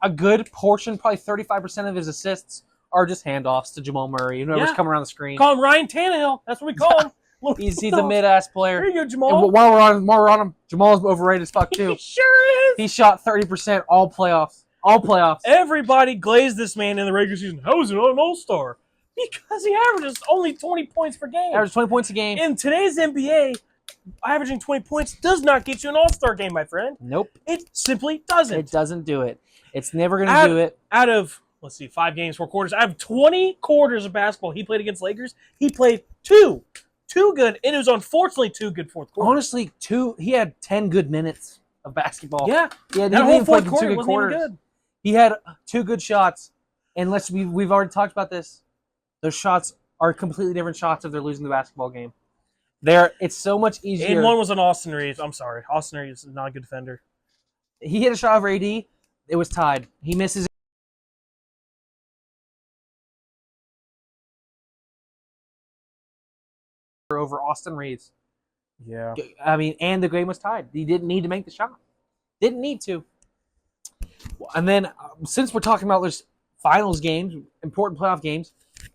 A good portion, probably 35% of his assists are just handoffs to Jamal Murray. Whoever's coming around the screen. Call him Ryan Tannehill. That's what we call him. He's a mid-ass player. There you go, And Jamal. while we're on him, Jamal's overrated as fuck too. He sure is. He shot 30% all playoffs. All playoffs. Everybody glazed this man in the regular season. How is he not an all-star? Because he averages only 20 points per game. Average 20 points a game. In today's NBA, averaging 20 points does not get you an all-star game, my friend. Nope. It simply doesn't. It doesn't do it. It's never going to do it. Out of, 5 games, 4 quarters, out of 20 quarters of basketball he played against Lakers, he played 2 good, and it was unfortunately 2 good fourth quarters. Honestly, he had 10 good minutes of basketball. Yeah. Yeah, That whole fourth quarter wasn't even good. He had 2 good shots, and we've already talked about this. Those shots are completely different shots if they're losing the basketball game. It's so much easier. And one was on Austin Reeves. I'm sorry. Austin Reeves is not a good defender. He hit a shot over AD. It was tied. He misses over Austin Reeves. Yeah. I mean, and the game was tied. He didn't need to make the shot. Didn't need to. And then, since we're talking about those finals games, important playoff games,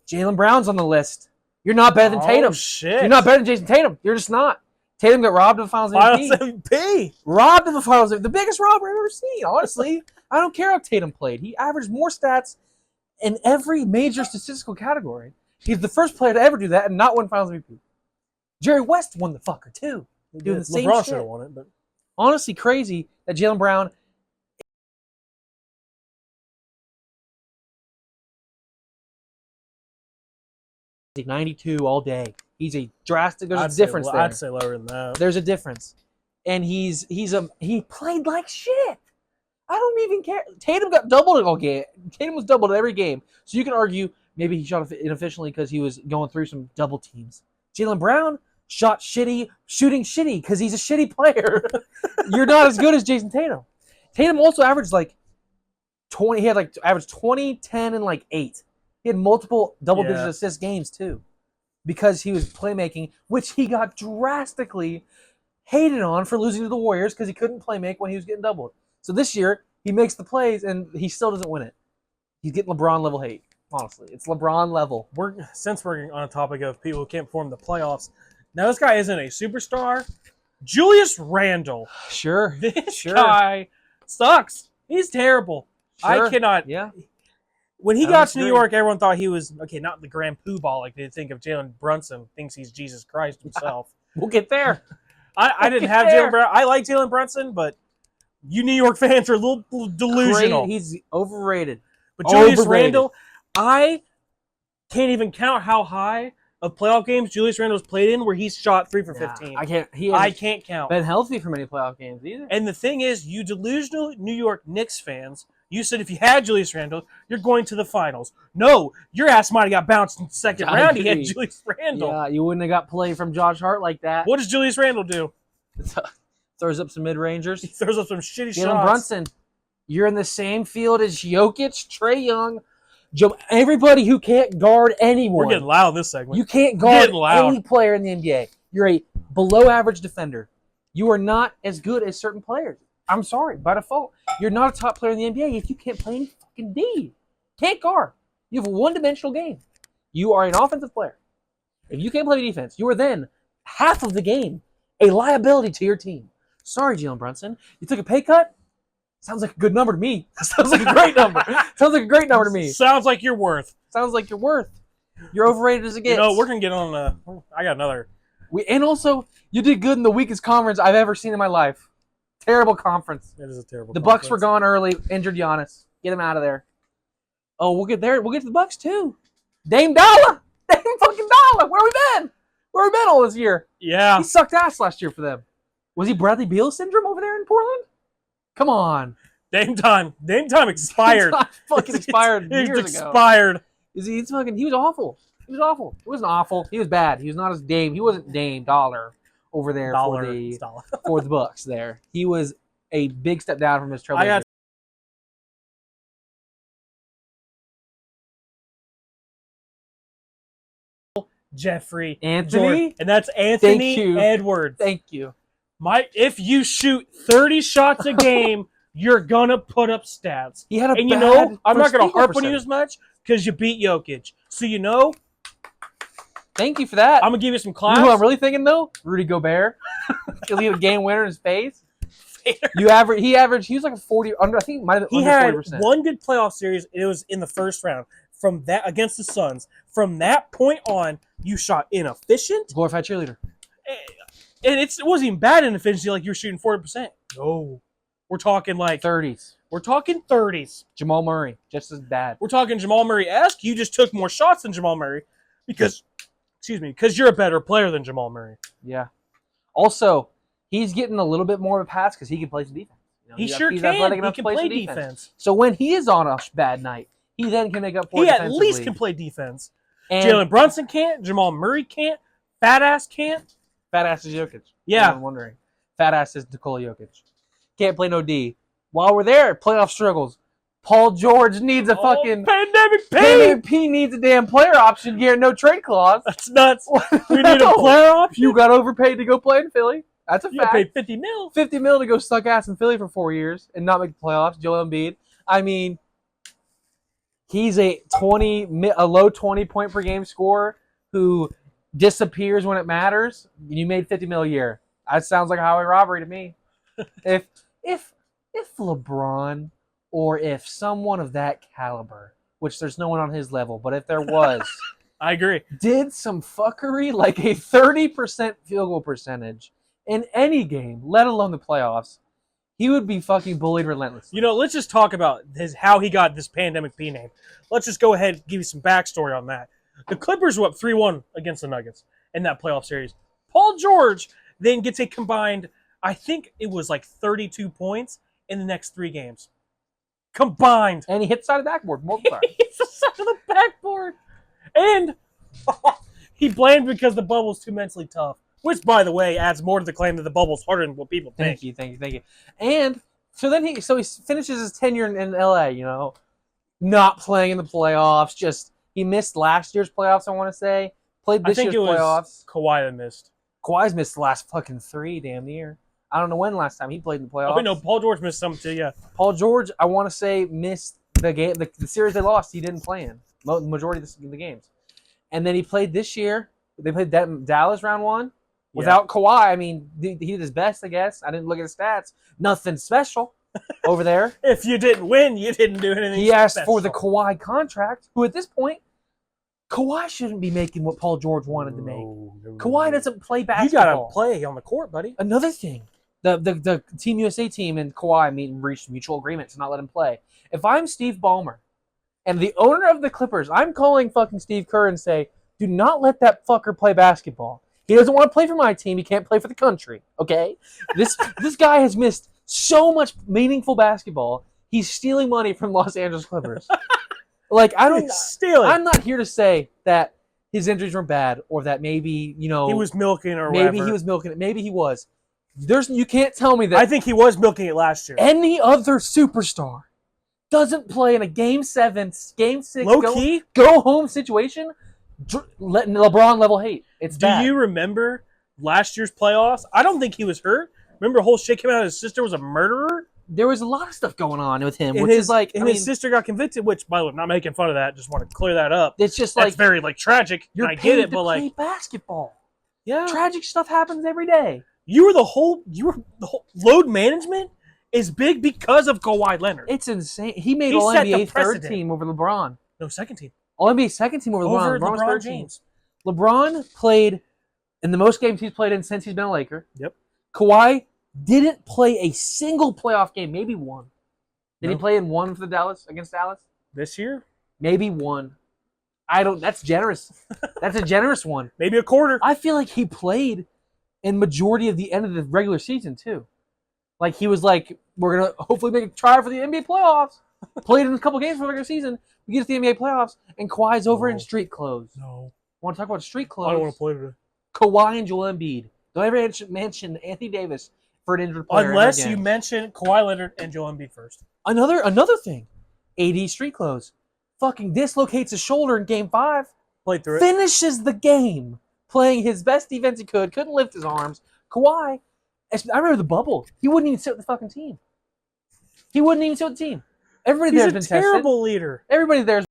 Jaylen Brown's on the list. You're not better than Tatum. Shit. You're not better than Jason Tatum. You're just not. Tatum got robbed of the finals MVP. Finals MVP. Robbed of the finals MVP. The biggest robber I've ever seen, honestly. I don't care how Tatum played. He averaged more stats in every major statistical category. He's the first player to ever do that and not win finals MVP. Jerry West won the fucker, too. Doing the same LeBron shit. should have won it, but Honestly, crazy that Jaylen Brown 92 all day. He's a drastic. There's a difference there. I'd say lower than that. There's a difference, and he played like shit. I don't even care. Tatum got doubled all game. Tatum was doubled every game. So you can argue maybe he shot inefficiently because he was going through some double teams. Jaylen Brown shot shitty, shooting shitty because he's a shitty player. You're not as good as Jason Tatum. Tatum also averaged like 20. He had averaged 20, 10, and 8. He had multiple double-digit assist games, too, because he was playmaking, which he got drastically hated on for losing to the Warriors because he couldn't playmake when he was getting doubled. So this year, he makes the plays, and he still doesn't win it. He's getting LeBron-level hate, honestly. It's LeBron level. Since we're on a topic of people who can't perform the playoffs, now this guy isn't a superstar. Julius Randle. Sure. This guy sucks. He's terrible. Sure. I cannot. Yeah. When he got to New York, everyone thought he was, not the grand poobah like they think of Jalen Brunson, thinks he's Jesus Christ himself. We'll get there. I didn't have Jalen Brunson. I like Jalen Brunson, but you New York fans are a little delusional. He's overrated. But Julius Randle, I can't even count how high of playoff games Julius Randle's played in where he's shot 3 for 15. I can't. I can't count. Been healthy for many playoff games either. And the thing is, you delusional New York Knicks fans, you said if you had Julius Randle, you're going to the finals. No, your ass might have got bounced in the second round. He had Julius Randle. Yeah, you wouldn't have got play from Josh Hart like that. What does Julius Randle do? Throws up some mid-rangers. He throws up some shitty Jalen shots. Brunson, you're in the same field as Jokic, Trae Young, everybody who can't guard anyone. We're getting loud in this segment. You can't guard any player in the NBA. You're a below-average defender. You are not as good as certain players. I'm sorry, by default. You're not a top player in the NBA if you can't play any fucking D. Can't guard. You have a one-dimensional game. You are an offensive player. If you can't play defense, you are then half of the game a liability to your team. Sorry, Jalen Brunson. You took a pay cut? Sounds like a good number to me. Sounds like a great number. Sounds like a great number to me. Sounds like you're worth. Sounds like you're worth. You're overrated as it gets. We're going to get on I got another. And also, you did good in the weakest conference I've ever seen in my life. Terrible conference. It is a terrible. The Bucks were gone early. Injured Giannis. Get him out of there. Oh, we'll get there. We'll get to the Bucks too. Dame Dollar. Dame fucking Dollar. Where we been? Where we been all this year? Yeah. He sucked ass last year for them. Was he Bradley Beal syndrome over there in Portland? Come on. Dame time expired. Fucking expired It's years ago. expired. He was awful. He was awful. He wasn't awful. He was bad. He was not as Dame. He wasn't Dame Dollar over there Dollar. for the Bucks there. He was a big step down from his trouble. I got Jeffrey Anthony? Jordan. And that's Anthony Thank you. Edwards. Thank you. If you shoot 30 shots a game, you're gonna put up stats. He had a And you bad know, I'm not gonna first harp on field you as much because you beat Jokic. So you know, Thank you for that. I'm gonna give you some You claps. know who I'm really thinking though? Rudy Gobert. Because he had a game winner in his face. He was like a 40 under. I think it might have been He under had 40%. one good playoff series. It was in the first round. From that against the Suns. From that point on, you shot inefficient, Glorified cheerleader. and it wasn't even bad inefficiency. Like you were shooting 40%. No, we're talking like 30s. we're talking 30s. Jamal Murray, just as bad. We're talking Jamal Murray-esque. You just took more shots than Jamal Murray because you're a better player than Jamal Murray. Yeah. Also, he's getting a little bit more of a pass because he can play some defense. You know, He he's sure he's can. athletic He enough can to play some defense. So when he is on a bad night, he then can make up for it He at defensively. least can play defense. And Jalen Brunson can't. Jamal Murray can't. Fat ass can't. fat ass is Jokic. Yeah. I'm wondering. Fat ass is Nikola Jokic. Can't play no D. While we're there, playoff struggles. Paul George needs a fucking pandemic P. MVP needs a damn player option, get no trade clause. That's nuts. We need a player option. You got overpaid to go play in Philly. That's a You got fact. paid $50 million. 50 mil to go suck ass in Philly for 4 years and not make the playoffs. Joel Embiid. I mean, he's a low 20 point per game scorer who disappears when it matters. You made 50 mil a year. That sounds like a highway robbery to me. if LeBron or if someone of that caliber, which there's no one on his level, but if there was, I agree. did some fuckery like a 30% field goal percentage in any game, let alone the playoffs, he would be fucking bullied relentlessly. You know, let's just talk about how he got this pandemic P name. Let's just go ahead and give you some backstory on that. The Clippers were up 3-1 against the Nuggets in that playoff series. Paul George then gets a combined, I think it was like 32 points in the next 3 games. Combined. And he hit the side of the backboard multiple times. It's the side of the backboard. And he blamed because the bubble's too mentally tough. Which, by the way, adds more to the claim that the bubble's harder than what people think. Thank you. And so then he finishes his tenure in LA, you know, not playing in the playoffs. He missed last year's playoffs, I want to say. Played this year's playoffs. Kawhi that missed. Kawhi's missed the last fucking 3 damn near. I don't know when last time he played in the playoffs. Oh, wait, no, Paul George missed some too, yeah. Paul George, I want to say, missed the game, the series they lost. He didn't play in majority of the games, and then he played this year. They played Dallas round 1 without Kawhi. I mean, he did his best, I guess. I didn't look at his stats. Nothing special over there. If you didn't win, you didn't do anything. He asked special. for the Kawhi contract, who at this point, Kawhi shouldn't be making what Paul George wanted to make. No. Kawhi doesn't play You basketball. gotta play on the court, buddy. Another thing, the Team USA team and Kawhi reached a mutual agreement to not let him play. If I'm Steve Ballmer and the owner of the Clippers, I'm calling fucking Steve Kerr and say, do not let that fucker play basketball. He doesn't want to play for my team. He can't play for the country. Okay? This guy has missed so much meaningful basketball. He's stealing money from Los Angeles Clippers. Like, I'm not here to say that his injuries were bad or that maybe, you know, He was milking or maybe whatever. he was milking it. Maybe he was. You can't tell me that I think he was milking it last year. any other superstar doesn't play in a Game 7, Game 6, Low key? go home situation. Letting LeBron level hate. It's Do bad. you remember last year's playoffs? I don't think he was hurt. Remember the whole shit came out his sister was a murderer? There was a lot of stuff going on with him, And which is like, his sister got convicted, which, by the way, I'm not making fun of that. Just want to clear that up. it's just That's like very, tragic. you're I get paid it, to but, play basketball. yeah. Tragic stuff happens every day. You were the whole load management is big because of Kawhi Leonard. It's insane. He made He All set the NBA third precedent. team over LeBron. No, second team. All NBA second team over LeBron. Over LeBron was LeBron third team. James. LeBron played in the most games he's played in since he's been a Laker. Yep. Kawhi Didn't play a single playoff game, maybe one. Did he No. play in one for the Dallas against Dallas? This year? Maybe one. That's generous. That's a generous one. Maybe a quarter. I feel like he played in majority of the end of the regular season too. Like he was like, we're gonna hopefully make a try for the NBA playoffs. Played in a couple games for the regular season. We get to the NBA playoffs, and Kawhi's over in street clothes. No. Want to talk about street clothes? I don't want to play today. Kawhi and Joel Embiid. Don't ever mention Anthony Davis for an injured player. Unless you mention Kawhi Leonard and Joel Embiid first. Another thing. AD street clothes. Fucking dislocates his shoulder in game 5. Played through it. Finishes the game playing his best defense he could. Couldn't lift his arms. Kawhi, I remember the bubble. He wouldn't even sit with the fucking team. He wouldn't even sit with the team. Everybody He's there's a been terrible tested. leader. Everybody there's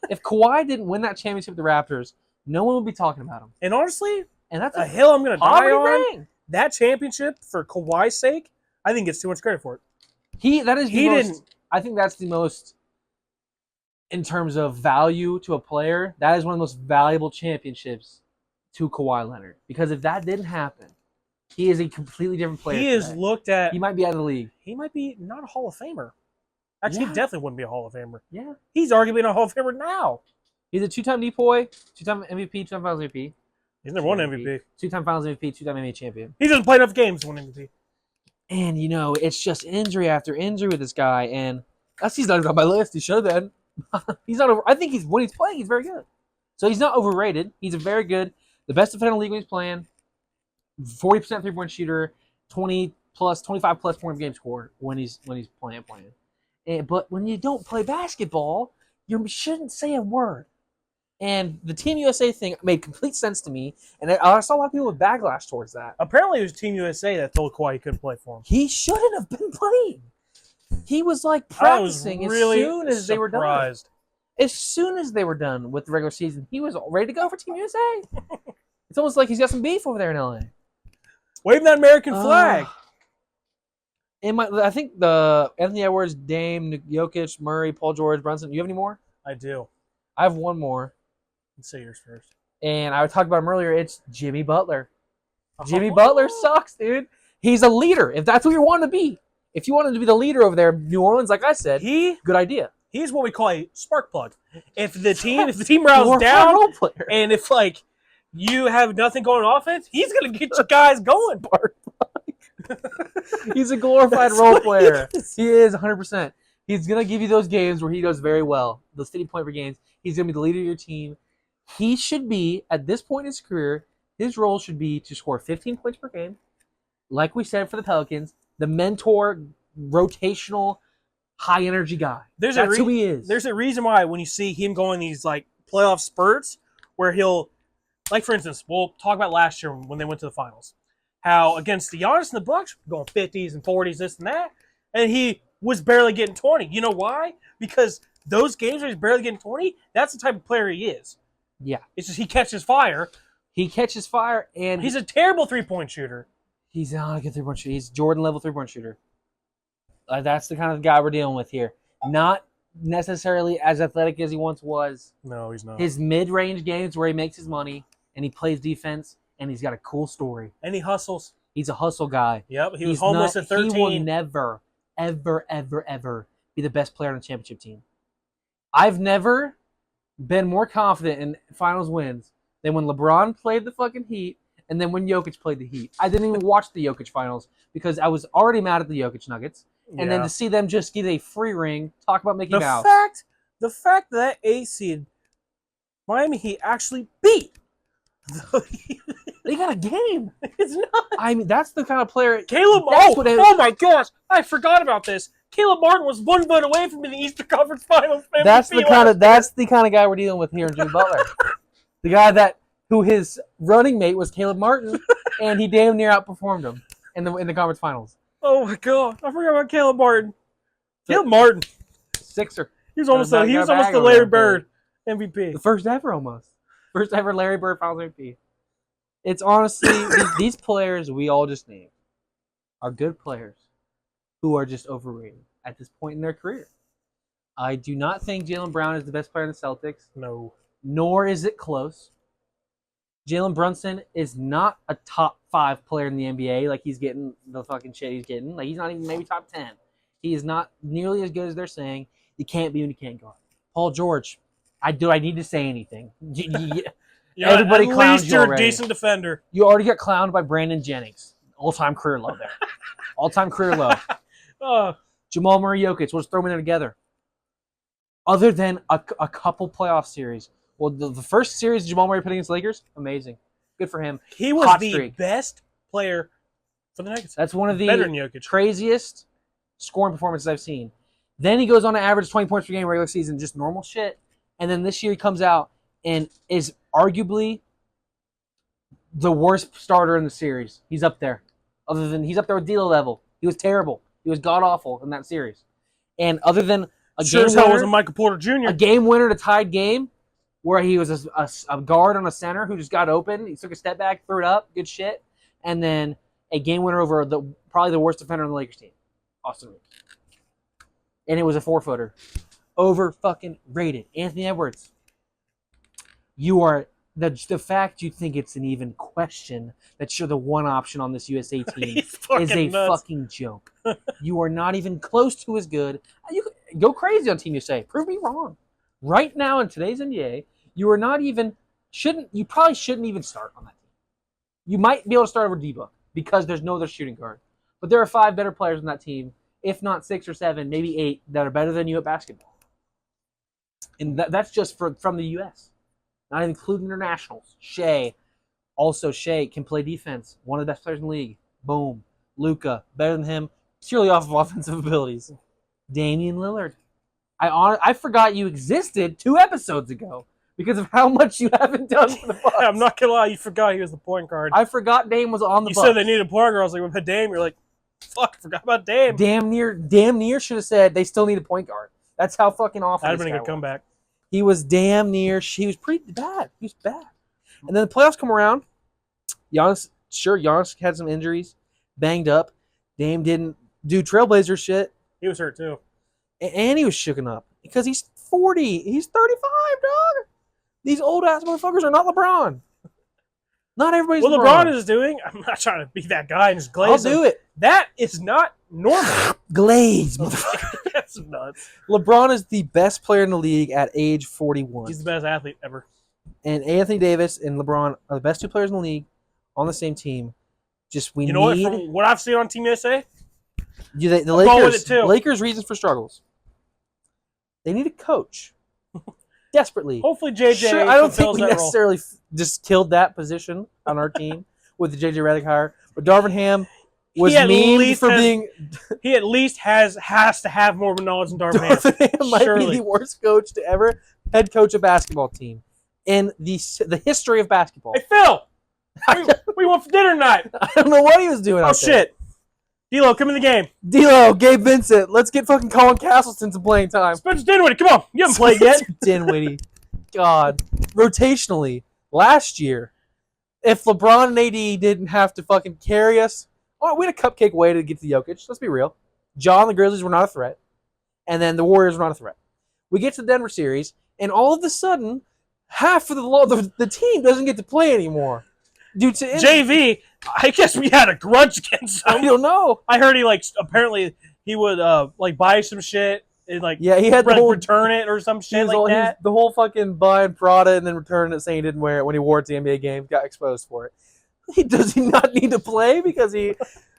if Kawhi didn't win that championship with the Raptors, no one would be talking about him. And honestly, And that's a hill I'm going to die poverty on. thing. That championship, for Kawhi's sake, I think gets too much credit for it. I think that's the most, in terms of value to a player, that is one of the most valuable championships to Kawhi Leonard. Because if that didn't happen, he is a completely different player. He is looked at. He might be out of the league. He might be not a Hall of Famer. Actually, Yeah. he definitely wouldn't be a Hall of Famer. Yeah. He's arguably a Hall of Famer now. He's a 2-time DPOY, 2-time MVP, 2-time Finals MVP. He's never won MVP. 2-time Finals MVP, 2-time NBA champion. He doesn't play enough games to win MVP. And, it's just injury after injury with this guy. And he's not even on my list. He should have been. He's not over. I think when he's playing, he's very good. So he's not overrated. He's a very good, the best defender in the league when he's playing. 40% three-point shooter, 25+ point per game scored when he's playing. But when you don't play basketball, you shouldn't say a word. And the Team USA thing made complete sense to me, and I saw a lot of people with backlash towards that. Apparently, it was Team USA that told Kawhi he couldn't play for him. He shouldn't have been playing. He was like practicing as soon as they were done. As soon as they were done with the regular season, he was ready to go for Team USA. It's almost like he's got some beef over there in LA. Wave that American flag. I think the Anthony Edwards, Dame, Jokic, Murray, Paul George, Brunson. You have any more? I do. I have one more. Let's say yours first. And I talked about him earlier. It's Jimmy Butler. Jimmy Butler sucks, dude. He's a leader. If that's what you want to be. If you wanted to be the leader over there, New Orleans, like I said, good idea. He's what we call a spark plug. If the team morale's down, and if you have nothing going on offense, he's gonna get you guys going. Spark plug. He's a glorified role player. He is 100%. He's gonna give you those games where he does very well. Those 50-point per games. He's gonna be the leader of your team. He should be, at this point in his career, his role should be to score 15 points per game. Like we said for the Pelicans, the mentor, rotational, high-energy guy. That's who he is. There's a reason why when you see him going these playoff spurts where he'll, for instance, we'll talk about last year when they went to the finals, how against the Giannis and the Bucks, going 50s and 40s, this and that, and he was barely getting 20. You know why? Because those games where he's barely getting 20, that's the type of player he is. Yeah. It's just he catches fire. And he's a terrible three-point shooter. He's not a good three-point shooter. He's Jordan-level three-point shooter. That's the kind of guy we're dealing with here. Not necessarily as athletic as he once was. No, he's not. His mid-range games where he makes his money and he plays defense and he's got a cool story. And he hustles. He's a hustle guy. Yep, he was homeless at 13. He will never, ever, ever, ever be the best player on the championship team. I've never been more confident in finals wins than when LeBron played the fucking Heat and then when Jokic played the Heat. I didn't even watch the Jokic finals because I was already mad at the Jokic Nuggets. And then to see them just get a free ring, talk about Mickey Mouse. The fact that 8 seed Miami Heat actually beat. They got a game. It's not. I mean, that's the kind of player. Oh my gosh. I forgot about this. Caleb Martin was one vote away from the Eastern Conference Finals. That's the kind of guy we're dealing with here in Jimmy Butler. The guy who his running mate was Caleb Martin, and he damn near outperformed him in the conference finals. Oh my god, I forgot about Caleb Martin. Caleb Martin, Sixer. He was almost the Larry Bird MVP. The first ever Larry Bird Finals MVP. It's honestly these players we all just named are good players who are just overrated at this point in their career. I do not think Jaylen Brown is the best player in the Celtics. No. nor is it close. Jalen Brunson is not a top 5 player in the NBA. Like, he's getting the fucking shit he's getting. Like, he's not even maybe top 10. He is not nearly as good as they're saying. You can't be when you can't guard. Paul George, I need to say anything. Everybody at clowns least you you're already. a decent defender. You already got clowned by Brandon Jennings. All-time career low there. All-time career low. Oh, Jamal Murray, Jokic. We'll just throw them in there together. Other than a couple playoff series. Well, the first series Jamal Murray put against the Lakers, amazing. Good for him. he was Hot the streak. best player for the Nuggets. That's one of Better than the Jokic. craziest scoring performances I've seen. Then he goes on to average 20 points per game regular season, just normal shit. And then this year he comes out and is arguably the worst starter in the series. He's up there. He's up there with D'Lo level. He was terrible. He was god-awful in that series. And other than a Sure game as hell winner, wasn't Michael Porter Jr. a game winner to tied game where he was a guard on a center who just got open. He took a step back, threw it up, good shit. And then a game winner over probably the worst defender on the Lakers team, Austin Reeves. And it was a 4-footer. Over fucking rated. Anthony Edwards. You are the fact you think it's an even question that you're the one option on this USA team He's fucking is a nuts. fucking joke. You are not even close to as good. You go crazy on Team USA. Prove me wrong. Right now in today's NBA, you are not even you probably shouldn't even start on that team. You might be able to start over D-Book because there's no other shooting guard. But there are 5 better players on that team, if not 6 or 7, maybe 8, that are better than you at basketball. And that's just from the U.S., not including internationals. Shea can play defense. One of the best players in the league. Boom. Luka, better than him, purely off of offensive abilities. Damian Lillard. I forgot you existed 2 episodes ago because of how much you haven't done for the Bucks. I'm not gonna lie, you forgot he was the point guard. I forgot Dame was on the You Bucks. said they needed a point guard. I was like, with Dame, you're like, fuck, I forgot about Dame. Damn near should have said they still need a point guard. That's how fucking awful That'd this have been a guy good was. comeback. He was damn near. He was pretty bad. He was bad. And then the playoffs come around. Giannis had some injuries, banged up. Dame didn't do Trailblazer shit, He was hurt too. and he was shooken up because he's 40. He's 35, dog. These old ass motherfuckers are not LeBron. Not everybody's What LeBron. LeBron is doing, I'm not trying to be that guy and just glaze I'll him. do it. That is not normal. Glaze, motherfucker. That's nuts. LeBron is the best player in the league at age 41. He's the best athlete ever. And Anthony Davis and LeBron are the best 2 players in the league on the same team. You know what? From what I've seen on Team USA, the I'm going with it too. Lakers' reasons for struggles. They need a coach desperately. hopefully JJ Sure, I don't think fulfills we that role. necessarily just killed that position on our team with the JJ Redick hire, but Darvin Ham was He at memed least for has- being. He at least has to have more knowledge than Darvin Ham. Darvin Ham might Surely. be the worst coach to ever head coach a basketball team in the history of basketball. Hey Phil, we went for dinner tonight. I don't know what he was doing. Oh out there. shit, D'Lo, come in the game. D'Lo, Gabe Vincent, let's get fucking Colin Castleton some playing time. Spencer Dinwiddie, come on, you haven't played yet. Dinwiddie. God. Rotationally, last year, if LeBron and AD didn't have to fucking carry us, we had a cupcake way to get to Jokic. Let's be real. John, the Grizzlies were not a threat. And then the Warriors were not a threat. We get to the Denver series, and all of a sudden, half of the team doesn't get to play anymore. Due to JV, I guess we had a grudge against I him. don't know. I heard he apparently he would buy some shit and Yeah, he had the whole return it or some shit like he was that. the whole fucking buying Prada and then returning it saying he didn't wear it when he wore it to the NBA games, got exposed for it. Does he not need to play because he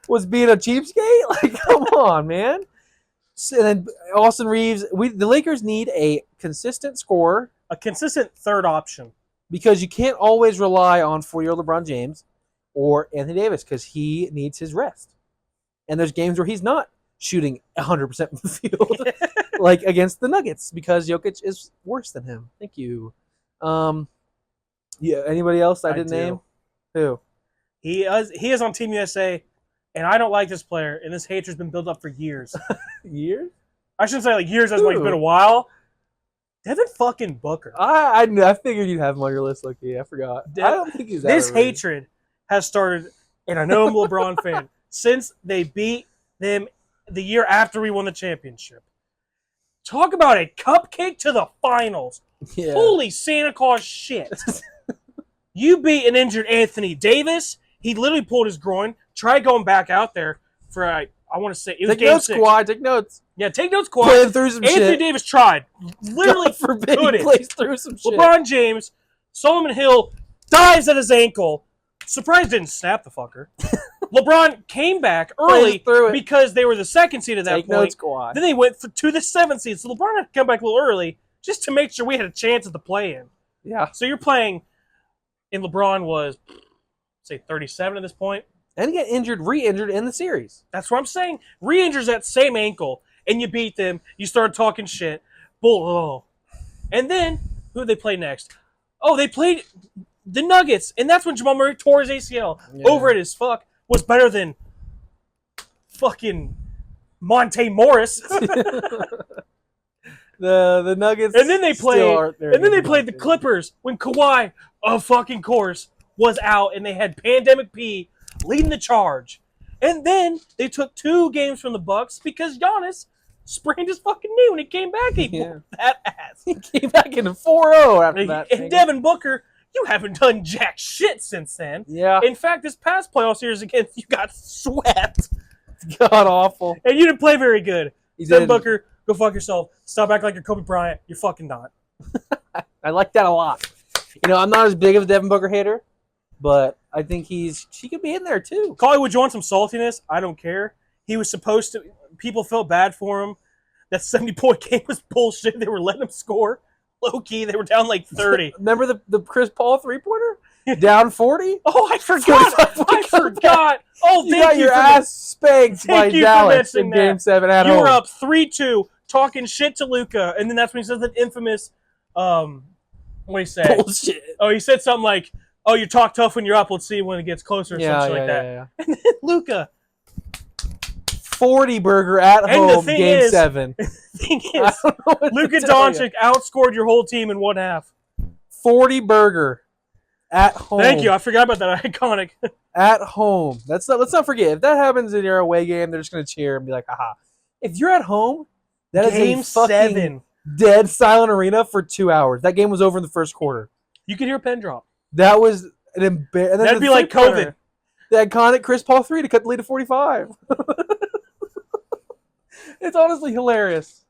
was being a cheapskate? Like, come on, man. And then Austin Reeves, the Lakers need a consistent scorer A consistent third option. because you can't always rely on 4-year-old LeBron James or Anthony Davis because he needs his rest. And there's games where he's not shooting 100% from the field, like against the Nuggets, because Jokic is worse than him. Thank you. Yeah. Anybody else I didn't do. name? Who? He is on Team USA, and I don't like this player, and this hatred's been built up for years. Years? I shouldn't say like years, as Who? like it's been a while. Devin fucking Booker. I figured you'd have him on your list, Loki. I forgot. I don't think he's that This overrated. hatred has started, and I know I'm a LeBron fan, since they beat them the year after we won the championship. Talk about a cupcake to the finals. Yeah. Holy Santa Claus shit. You beat an injured Anthony Davis. He literally pulled his groin. Tried going back out there for, I want to say, it was Take game notes, 6. Kawhi. Take notes. Yeah, take notes, Kawhi. Playing through some Anthony shit. Davis tried. Literally God forbid he couldn't. plays through some shit. LeBron James, Solomon Hill dives at his ankle. Surprised didn't snap the fucker. LeBron came back early Plays through it. because they were the 2nd seed at that Take point. notes, Kawhi. Then they went to the 7th seed. So LeBron had to come back a little early just to make sure we had a chance at the play-in. Yeah. So you're playing, and LeBron was, say, 37 at this point. And he got injured, re-injured in the series. That's what I'm saying. Re-injures that same ankle, and you beat them. You start talking shit. Bull. Oh. And then, who did they play next? Oh, they played the Nuggets, and that's when Jamal Murray tore his ACL. Yeah. Overrated as fuck. Was better than fucking Monte Morris. The Nuggets. And then they still played. aren't there And then they anymore, played the dude. Clippers when Kawhi, of fucking course, was out, and they had Pandemic P leading the charge. And then they took 2 games from the Bucks because Giannis sprained his fucking knee when he came back. He whooped that ass. He came back in 4-0 after that. And Devin Booker, you haven't done jack shit since then. Yeah. In fact, this past playoff series against you got swept, God awful. and you didn't play very good. He Devin did. Booker, go fuck yourself. Stop acting like you're Kobe Bryant. You're fucking not. I like that a lot. You know, I'm not as big of a Devin Booker hater, but I think she could be in there too. Collie, would you want some saltiness? I don't care. He was supposed to. People felt bad for him. That 70-point game was bullshit. They were letting him score. Low key, they were down like 30. Remember the Chris Paul 3-pointer? Down 40? Oh, I forgot. I forgot. Oh, You thank got you your for ass spanked by Thank you for Dallas mentioning in Game that. 7 at You home. were up 3-2, talking shit to Luka, and then that's when he says that infamous, what do you say? Bullshit. Oh, he said something like, "Oh, you talk tough when you're up. Let's see when it gets closer," or something like that. Yeah. And then Luka, 40 burger at And the home, thing Game is- 7. thing I is, don't know what Luka to tell you. Doncic outscored your whole team in one half. 40 burger at home. Thank you. I forgot about that. Iconic. At home. Let's not forget. If that happens in your away game, they're just going to cheer and be like, aha. If you're at home, that is Game a fucking 7. dead silent arena for 2 hours. That game was over in the first quarter. You could hear a pen drop. That was an embarrassment. That'd be like COVID. The iconic Chris Paul 3 to cut the lead to 45. It's honestly hilarious.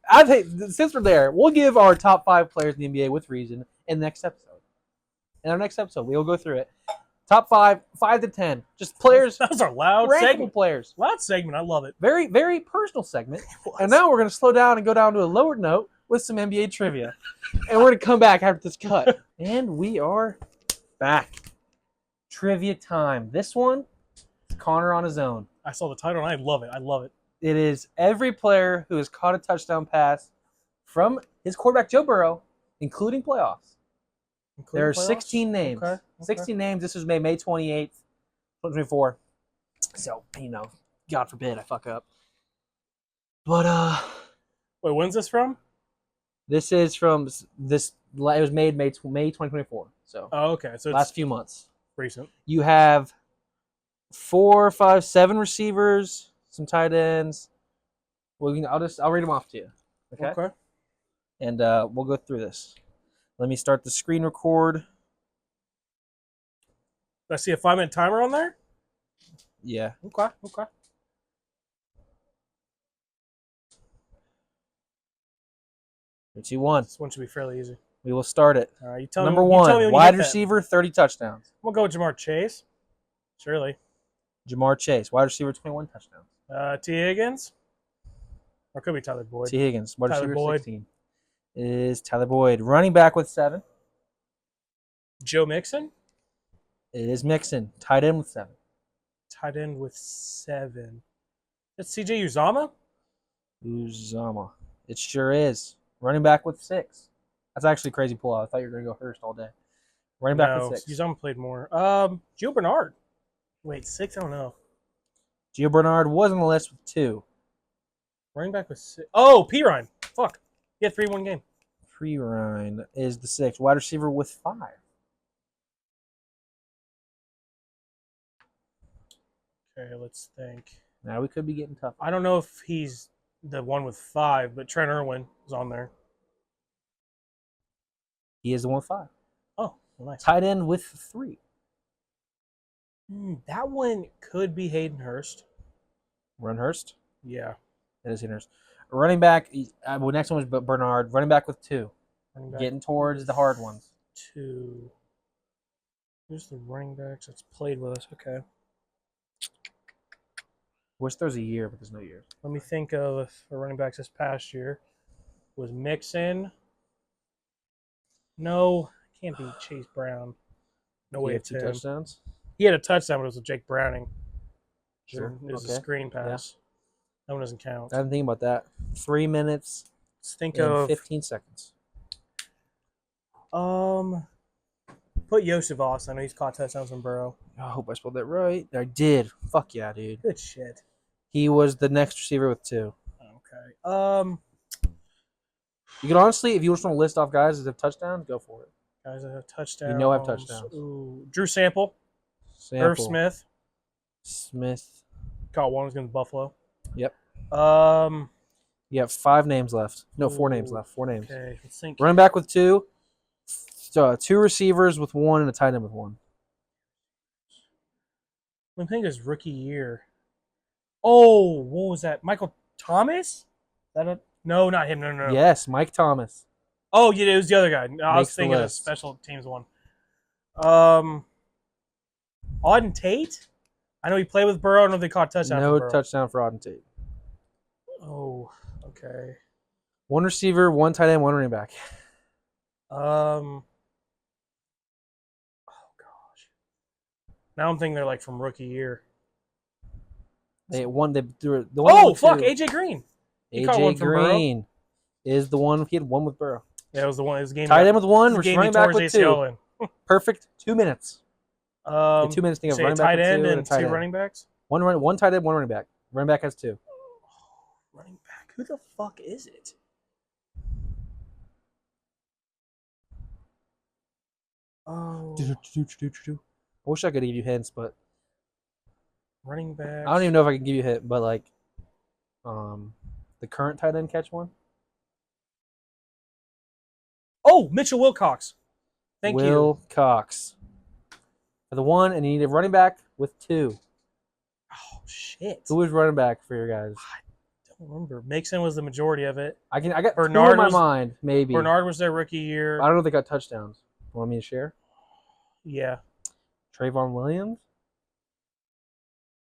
I think since we're there, we'll give our top 5 players in the NBA with reason in the next episode. In our next episode, we will go through it. Top 5 to 10. Just players, That was our loud rankable segment. players. Loud segment. I love it. Very, very personal segment. And now we're going to slow down and go down to a lower note with some NBA trivia. And we're going to come back after this cut. And we are back. Trivia time. This one, it's Connor on his own. I saw the title and I love it. I love it. It is every player who has caught a touchdown pass from his quarterback, Joe Burrow, including playoffs. There are 16 names. Okay. 16 names. This was May 28th, 2024. So, God forbid I fuck up. But, Wait, when's this from? this is from this. It was made May 2024. So, Oh, okay. So it's last few months. recent. You have 4, 5, 7 receivers, some tight ends. Well, I'll read them off to you. Okay. And we'll go through this. Let me start the screen record. Did I see a 5-minute timer on there? Yeah. Okay. 3, 2, 1. This one should be fairly easy. We will start it. All right, you tell Number me. You tell me 1, when you wide get that. receiver, 30 touchdowns. I'm gonna go with Jamar Chase. Surely. Jamar Chase, wide receiver, 21 touchdowns. T. Higgins. Or it could be Tyler Boyd. T. Higgins, wide Tyler receiver, Boyd. 16. Is Tyler Boyd. Running back with 7. Joe Mixon. It is Mixon, tight end with 7. Tight end with 7. That's C.J. Uzama. Uzama. It sure is. Running back with 6. That's actually a crazy pull out. I thought you were going to go Hurst all day. Running back No, with 6. Uzama played more. Gio Bernard. Wait, 6? I don't know. Gio Bernard was on the list with 2. Running back with 6. Oh, P. Ryan. Fuck. He had 3-1 game. Ryan is the 6th. Wide receiver with 5. Okay, let's think. Now we could be getting tough. I don't know if he's the one with 5, but Trent Irwin is on there. He is the one with 5. Oh, well, nice. Tight end with 3. That one could be Hayden Hurst. Run Hurst. Yeah. It is Hayden Hurst. Running back. Well, next one was Bernard. Running back with 2. Running back Getting towards the hard ones. 2. Who's the running backs that's played with us? Okay. Wish there was a year, but there's no years. Let me think of a running backs this past year. Was Mixon? No, can't be Chase Brown. No way it's 2 him. touchdowns. He had a touchdown, but it was with Jake Browning. Sure. It was a Okay. screen pass. That one doesn't count. I didn't think about that. 3 minutes Let's think and of 15 seconds. put Yosef Voss. I know he's caught touchdowns from Burrow. I hope I spelled that right. I did. Fuck yeah, dude. Good shit. He was the next receiver with 2. Okay. You could honestly, if you just want to list off guys that have touchdowns, go for it. Guys that have touchdowns. You know have touchdowns. Ooh, Drew Sample. Sample. Irv Smith. Smith. Caught one against Buffalo. Yep. Okay. You have 5 names left. No, 4 names left. 4 names. Let's think. Running back with 2. 2 receivers with 1 and a tight end with 1. I think his rookie year. Oh, what was that? Michael Thomas? No, not him. No. Yes, Mike Thomas. Oh, yeah, it was the other guy. No, I was Makes the thinking of the list. special teams one. Auden Tate? I know he played with Burrow. I don't know if they caught touchdown. No for Burrow. touchdown for Auden Tate. Oh, okay. 1 receiver, 1 tight end, 1 running back. Oh gosh. Now I'm thinking they're like from rookie year. They won. They threw the one. Oh fuck, AJ Green. He caught one AJ from Burrow. Green is the one. He had 1 with Burrow. Yeah, it was the one. It was a game. Tight end with 1, game running back with 2. ACL in. Perfect. 2 minutes. You 2 minutes to think of say running back tight with 2 end and a and tight 2 end. running backs. 1 tight end, 1 running back. Running back has 2. Running back. Who the fuck is it? Oh, I wish I could give you hints, but running back. I don't even know if I can give you a hint. But like, the current tight end catch one. Oh, Mitchell Wilcox. Thank you. Wilcox for the 1, and you need a running back with 2. Oh shit. Who was running back for your guys? I don't remember. Mixon was the majority of it. I got Bernard 2 in my was- mind, maybe. Bernard was their rookie year. I don't know if they got touchdowns. Want me to share? Yeah. Trayvon Williams,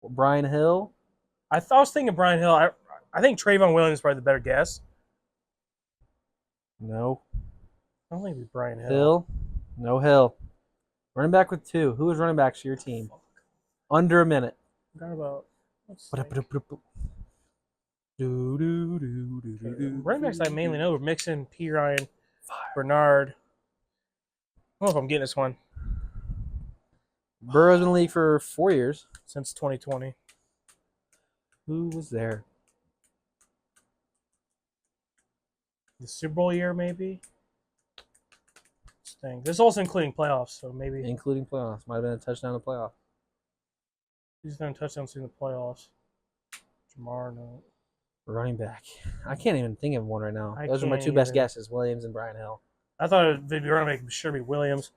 Brian Hill. I was thinking Brian Hill. I think Trayvon Williams is probably the better guess. No. I don't think it'd be Brian Hill. Hill. No Hill. Running back with 2. Who is running backs for your team? Under a minute. Forgot about. Let's Okay. running backs I mainly know are Mixon, P. Ryan, Bernard. I don't know if I'm getting this one Burrow's in the league for 4 years. since 2020. Who was there? The Super Bowl year, maybe. Let's think. This is also including playoffs, so maybe Including playoffs. Might have been a touchdown in the playoff. he's done touchdowns in the playoffs. Jamar, no. Running back. I can't even think of one right now. I Those are my can't 2 best either. guesses, Williams and Brian Hill. I thought it'd be running back. Sure, be Williams.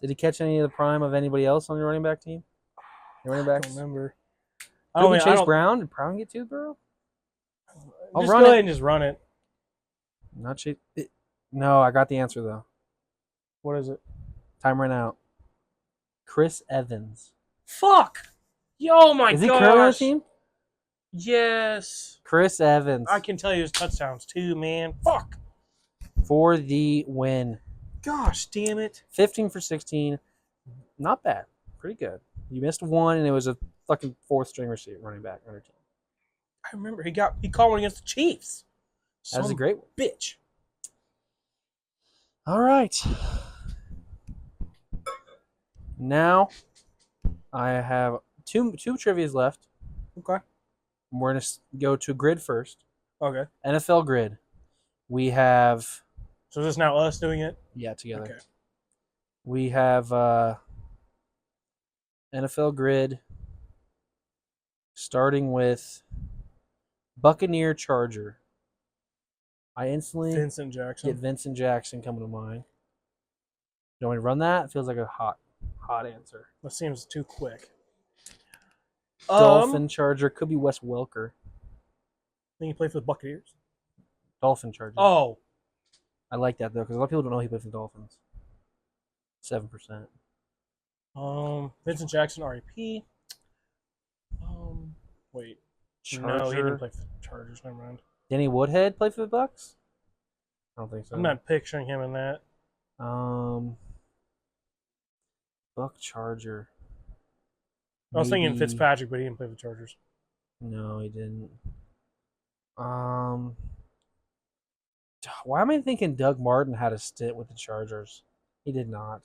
Did he catch any of the prime of anybody else on your running back team? Your running I backs? don't remember. Could Chase don't- Brown? Did Brown get 2, Burrow? I'll Just run go it. ahead and just run it. Not Chase. No, I got the answer, though. What is it? Time ran out. Chris Evans. Fuck! Yo, my Is he currently on the gosh! team? Yes. Chris Evans I can tell you his touchdowns too, man. Fuck. for the win. Gosh, damn it. 15 for 16. Not bad. Pretty good. You missed 1, and it was a fucking 4th-string receiver running back on your team. I remember he caught one against the Chiefs. That was a great one. bitch. All right. Now, I have two trivias left. Okay. We're going to go to grid first. Okay. NFL grid. We have... So is this now us doing it? Yeah, together. Okay. We have NFL grid starting with Buccaneer Charger. I instantly Vincent get Jackson. Vincent Jackson coming to mind. You want me to run that? It feels like a hot answer. That seems too quick. Dolphin Charger could be Wes Welker. I think he played for the Buccaneers. Dolphin Charger. Oh, I like that though because a lot of people don't know he played for the Dolphins. 7%. Vincent Jackson, REP. Wait. Charger. No, he didn't play for the Chargers. Never mind. Danny Woodhead played for the Bucks. I don't think so. I'm not picturing him in that. Buck Charger. I was thinking Maybe- Fitzpatrick, but he didn't play for the Chargers. No, he didn't. Why am I thinking Doug Martin had a stint with the Chargers? He did not.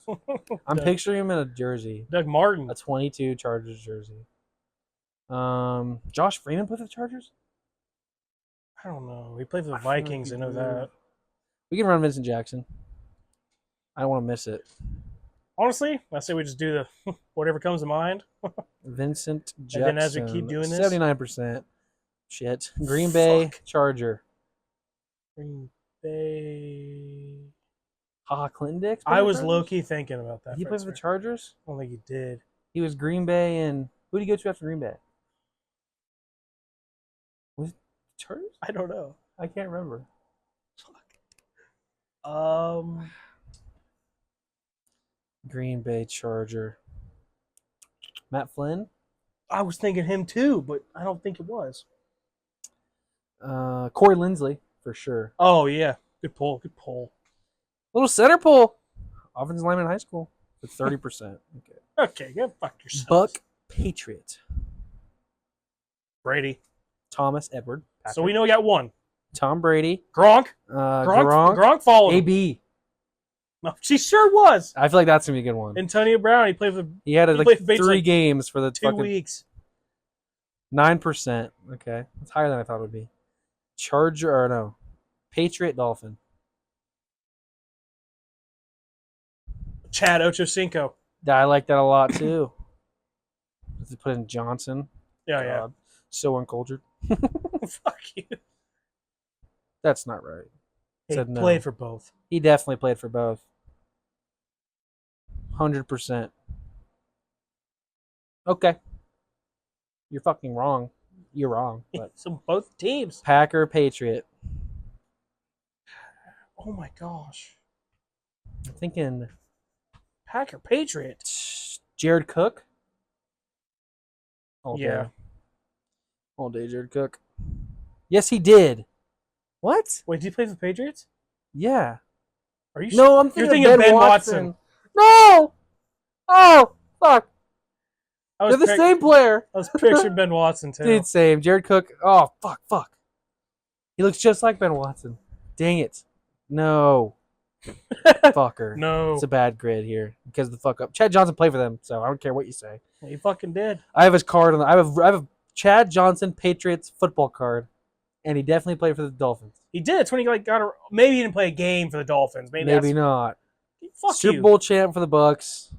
I'm picturing him in a jersey, Doug Martin. a 22 Chargers jersey. Josh Freeman played for the Chargers? I don't know. He played for the I feel like Vikings. he I know did. that. We can run Vincent Jackson. I don't want to miss it. Honestly, I say we just do the whatever comes to mind. Vincent Jackson. And then as we keep doing this, 79%. Shit. Green Bay Charger. Green Bay. Haha Clinton Dix. I was low key thinking about that. He played for the Chargers. I don't think he did. He was Green Bay, and who did he go to after Green Bay? Was it Chargers? I don't know. I can't remember. Green Bay Charger. Matt Flynn. I was thinking him too, but I don't think it was. Corey Linsley for sure. Oh yeah, good pull. Good pull. Little center pull. Offensive lineman in high school for 30%. Okay. Okay, go fuck yourself. Buck Patriot. Brady. Thomas Edward. Patrick. So we know we got one. Tom Brady. Gronk. Gronk. Gronk followed him. AB. No, she sure was. I feel like that's gonna be a good one. Antonio Brown. He played for He had he like played for Bates 3 like games for the 2 fucking weeks. 9%. Okay, that's higher than I thought it would be. Charger or no, Patriot Dolphin. Chad Ochocinco. Yeah, I like that a lot too. If they put in Johnson. Yeah, God, so uncultured. yeah. Fuck you. That's not right. He Said no. played for both. He definitely played for both. 100%. Okay. You're fucking wrong. You're wrong. But So both teams. Packer Patriot. Oh my gosh. I'm thinking Packer Patriot. Jared Cook. All Yeah. day. All day, Jared Cook. Yes, he did. What? Wait, did he play for the Patriots? Yeah. Are you No, I'm You're thinking, thinking of Ben Watson. No! Oh, fuck. I They're the same player. I was picturing Ben Watson too. Dude, same. Jared Cook. Oh, fuck. He looks just like Ben Watson. Dang it. No. Fucker. No. It's a bad grid here because of the fuck up. Chad Johnson played for them, so I don't care what you say. He fucking did. I have his card on. I have a Chad Johnson Patriots football card, and he definitely played for the Dolphins. He did. It's when he got a. Maybe he didn't play a game for the Dolphins. Maybe not. Fuck Super you. Bowl champ for the Bucks.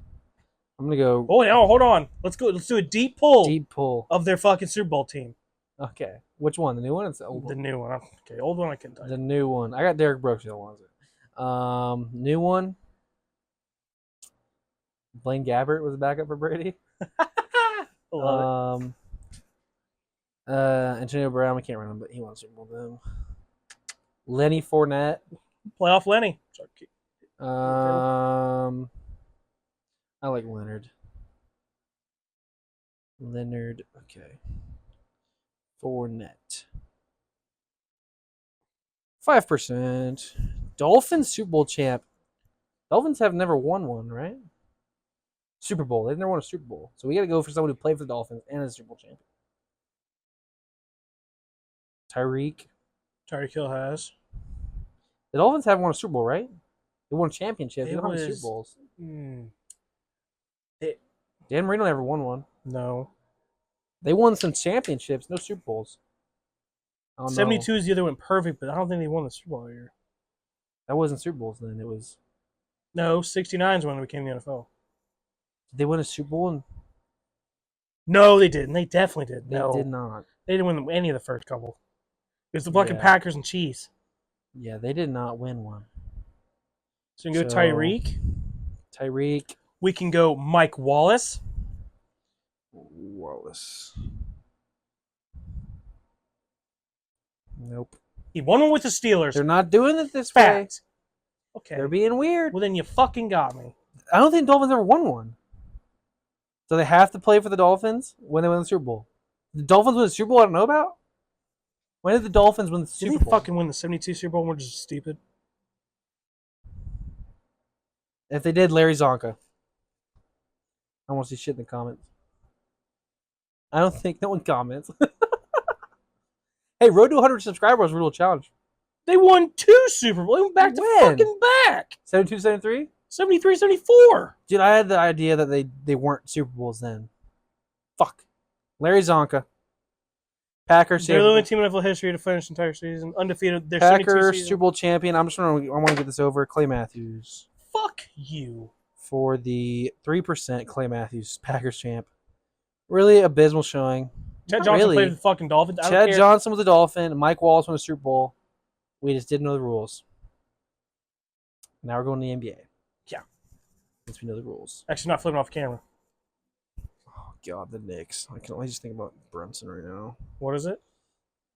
I'm gonna go Oh no! Hold on. Let's go. Let's do a deep pull deep pull. of their fucking Super Bowl team. Okay, which one? The new one? Or the old The one? new one. Okay, old one I can tell you. The new one. I got Derek Brooks. You don't want it. New one. Blaine Gabbert was a backup for Brady. Love Antonio Brown. We can't run him, but he won a Super Bowl with them. Lenny Fournette. it. Playoff Lenny. I like Leonard. Okay. Fournette. 5%. Dolphins Super Bowl champ. Dolphins have never won one, right? Super Bowl. They've never won a Super Bowl. So we got to go for someone who played for the Dolphins and is a Super Bowl champion. Tyreek. Tyreek Hill has. The Dolphins haven't won a Super Bowl, right? They won championships. They It haven't won was- Super Bowls. It, Dan Marino never won one. no. They won some championships, no Super Bowls. I don't know. 72 is the other one perfect, but I don't think they won the Super Bowl that year. That wasn't Super Bowls then. It was. No, 69 is when they became the NFL. Did they win a Super Bowl? And No, they didn't. They definitely did. they No, did not. they didn't win any of the first couple. It was the fucking Yeah. Packers and Chiefs. Yeah, they did not win one. So we can go So- Tyreek. Tyreek We can go Mike Wallace. Wallace. Nope. He won one with the Steelers. They're not doing it this way. Fact. Okay. They're being weird. Well, then you fucking got me. I don't think Dolphins ever won one. So they have to play for the Dolphins when they win the Super Bowl. The Dolphins win the Super Bowl I don't know about? When did the Dolphins win the Did Super they Bowl? fucking win the 72 Super Bowl? We're just stupid. If they did, Larry Zonka. I want to see shit in the comments. I don't think no one comments. Hey, Road to 100 subscribers was a real challenge. They won 2 Super Bowls. They went back to When? fucking back. 72, 73? 73, 74. Dude, I had the idea that they weren't Super Bowls then. Fuck. Larry Zonka. Packers. They're the only team in NFL history to finish the entire season undefeated. They're Packers Super Bowl champion. I want to get this over. Clay Matthews. Fuck you. For the 3%, Clay Matthews, Packers champ. Really abysmal showing. Chad Not Johnson really. played with the fucking Dolphins. I don't Chad care. Johnson was a Dolphin. Mike Wallace won a Super Bowl. We just didn't know the rules. Now we're going to the NBA. Yeah. Since we know the rules. Actually, not flipping off camera. Oh, God, the Knicks. I can only just think about Brunson right now. What is it?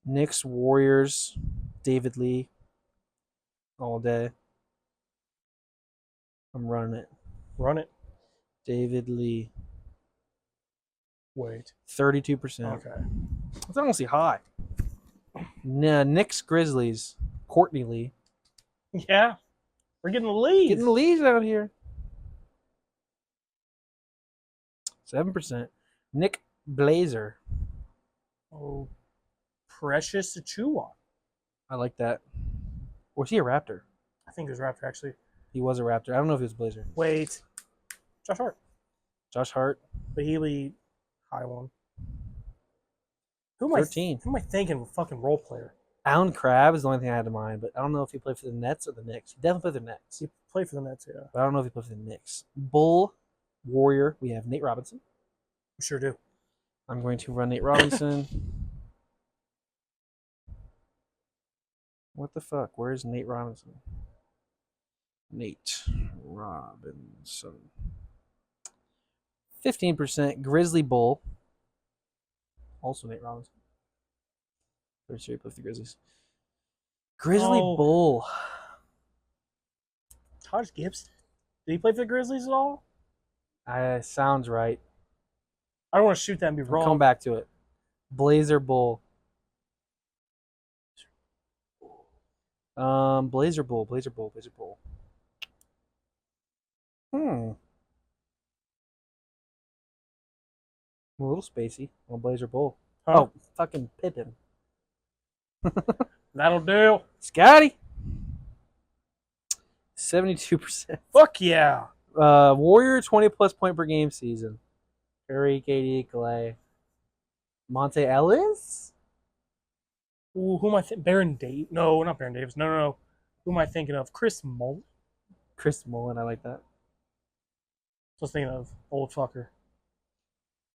Knicks, Warriors, David Lee. All day. I'm running it. Run it. David Lee. Wait. 32%. Okay. That's honestly high. Nah, Knicks, Grizzlies. Courtney Lee. Yeah. We're getting the lead. Getting the leads out here. 7%. Nick Blazer. Oh, Precious Achua. I like that. Or was he a Raptor? I think it was Raptor, actually. He was a Raptor. I don't know if he was a Blazer. Wait. Josh Hart. Josh Hart. The Healy high one. Who am 13. Who am I thinking of a fucking role player? Alan Crabb is the only thing I had in mind, but I don't know if he played for the Nets or the Knicks. He definitely played for the Nets. He played for the Nets, yeah. But I don't know if he played for the Knicks. Bull, Warrior, we have Nate Robinson. We sure do. I'm going to run Nate Robinson. What the fuck? Where's Nate Robinson? Nate Robinson. 15%. Grizzly Bull. Also Nate Robinson. Pretty sure he played for the Grizzlies. Grizzly Oh. Bull. Taj Gibson. Did he play for the Grizzlies at all? Sounds right. I don't want to shoot that and be I'll wrong. come back to it. Blazer Bull. Blazer Bull. Blazer Bull. Blazer Bull. A little spacey on Blazer Bull. Huh? Oh, fucking Pippin. That'll do. Scotty. 72%. Fuck yeah. Warrior 20+ point per game season. Curry, KD, Clay. Monte Ellis? Ooh, who am I thinking? Baron Davis? No, not Baron Davis. No. Who am I thinking of? Chris Mullin? Chris Mullen, I like that. I was thinking of old fucker.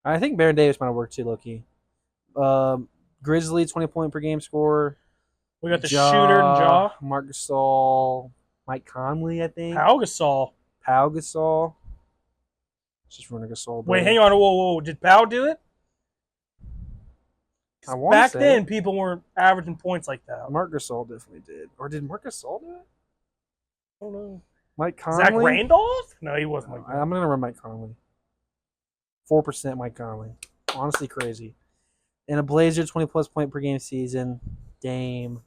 I think Baron Davis might have worked too, low-key. Grizzly, 20 point per game scorer. We got the shooter and Jaw. Mark Gasol. Mike Conley, I think. Pau Gasol. Pau Gasol. Just running Gasol. Wait, hang on. Whoa. Did Pau do it? I wanna Back say then, people weren't averaging points like that. Mark Gasol definitely did. Or did Mark Gasol do it? I don't know. Mike Conley? Zach Randolph? No, he wasn't like that. I'm going to run Mike Conley. 4% Mike Conley. Honestly crazy. And a Blazer 20+ point per game season. Dame.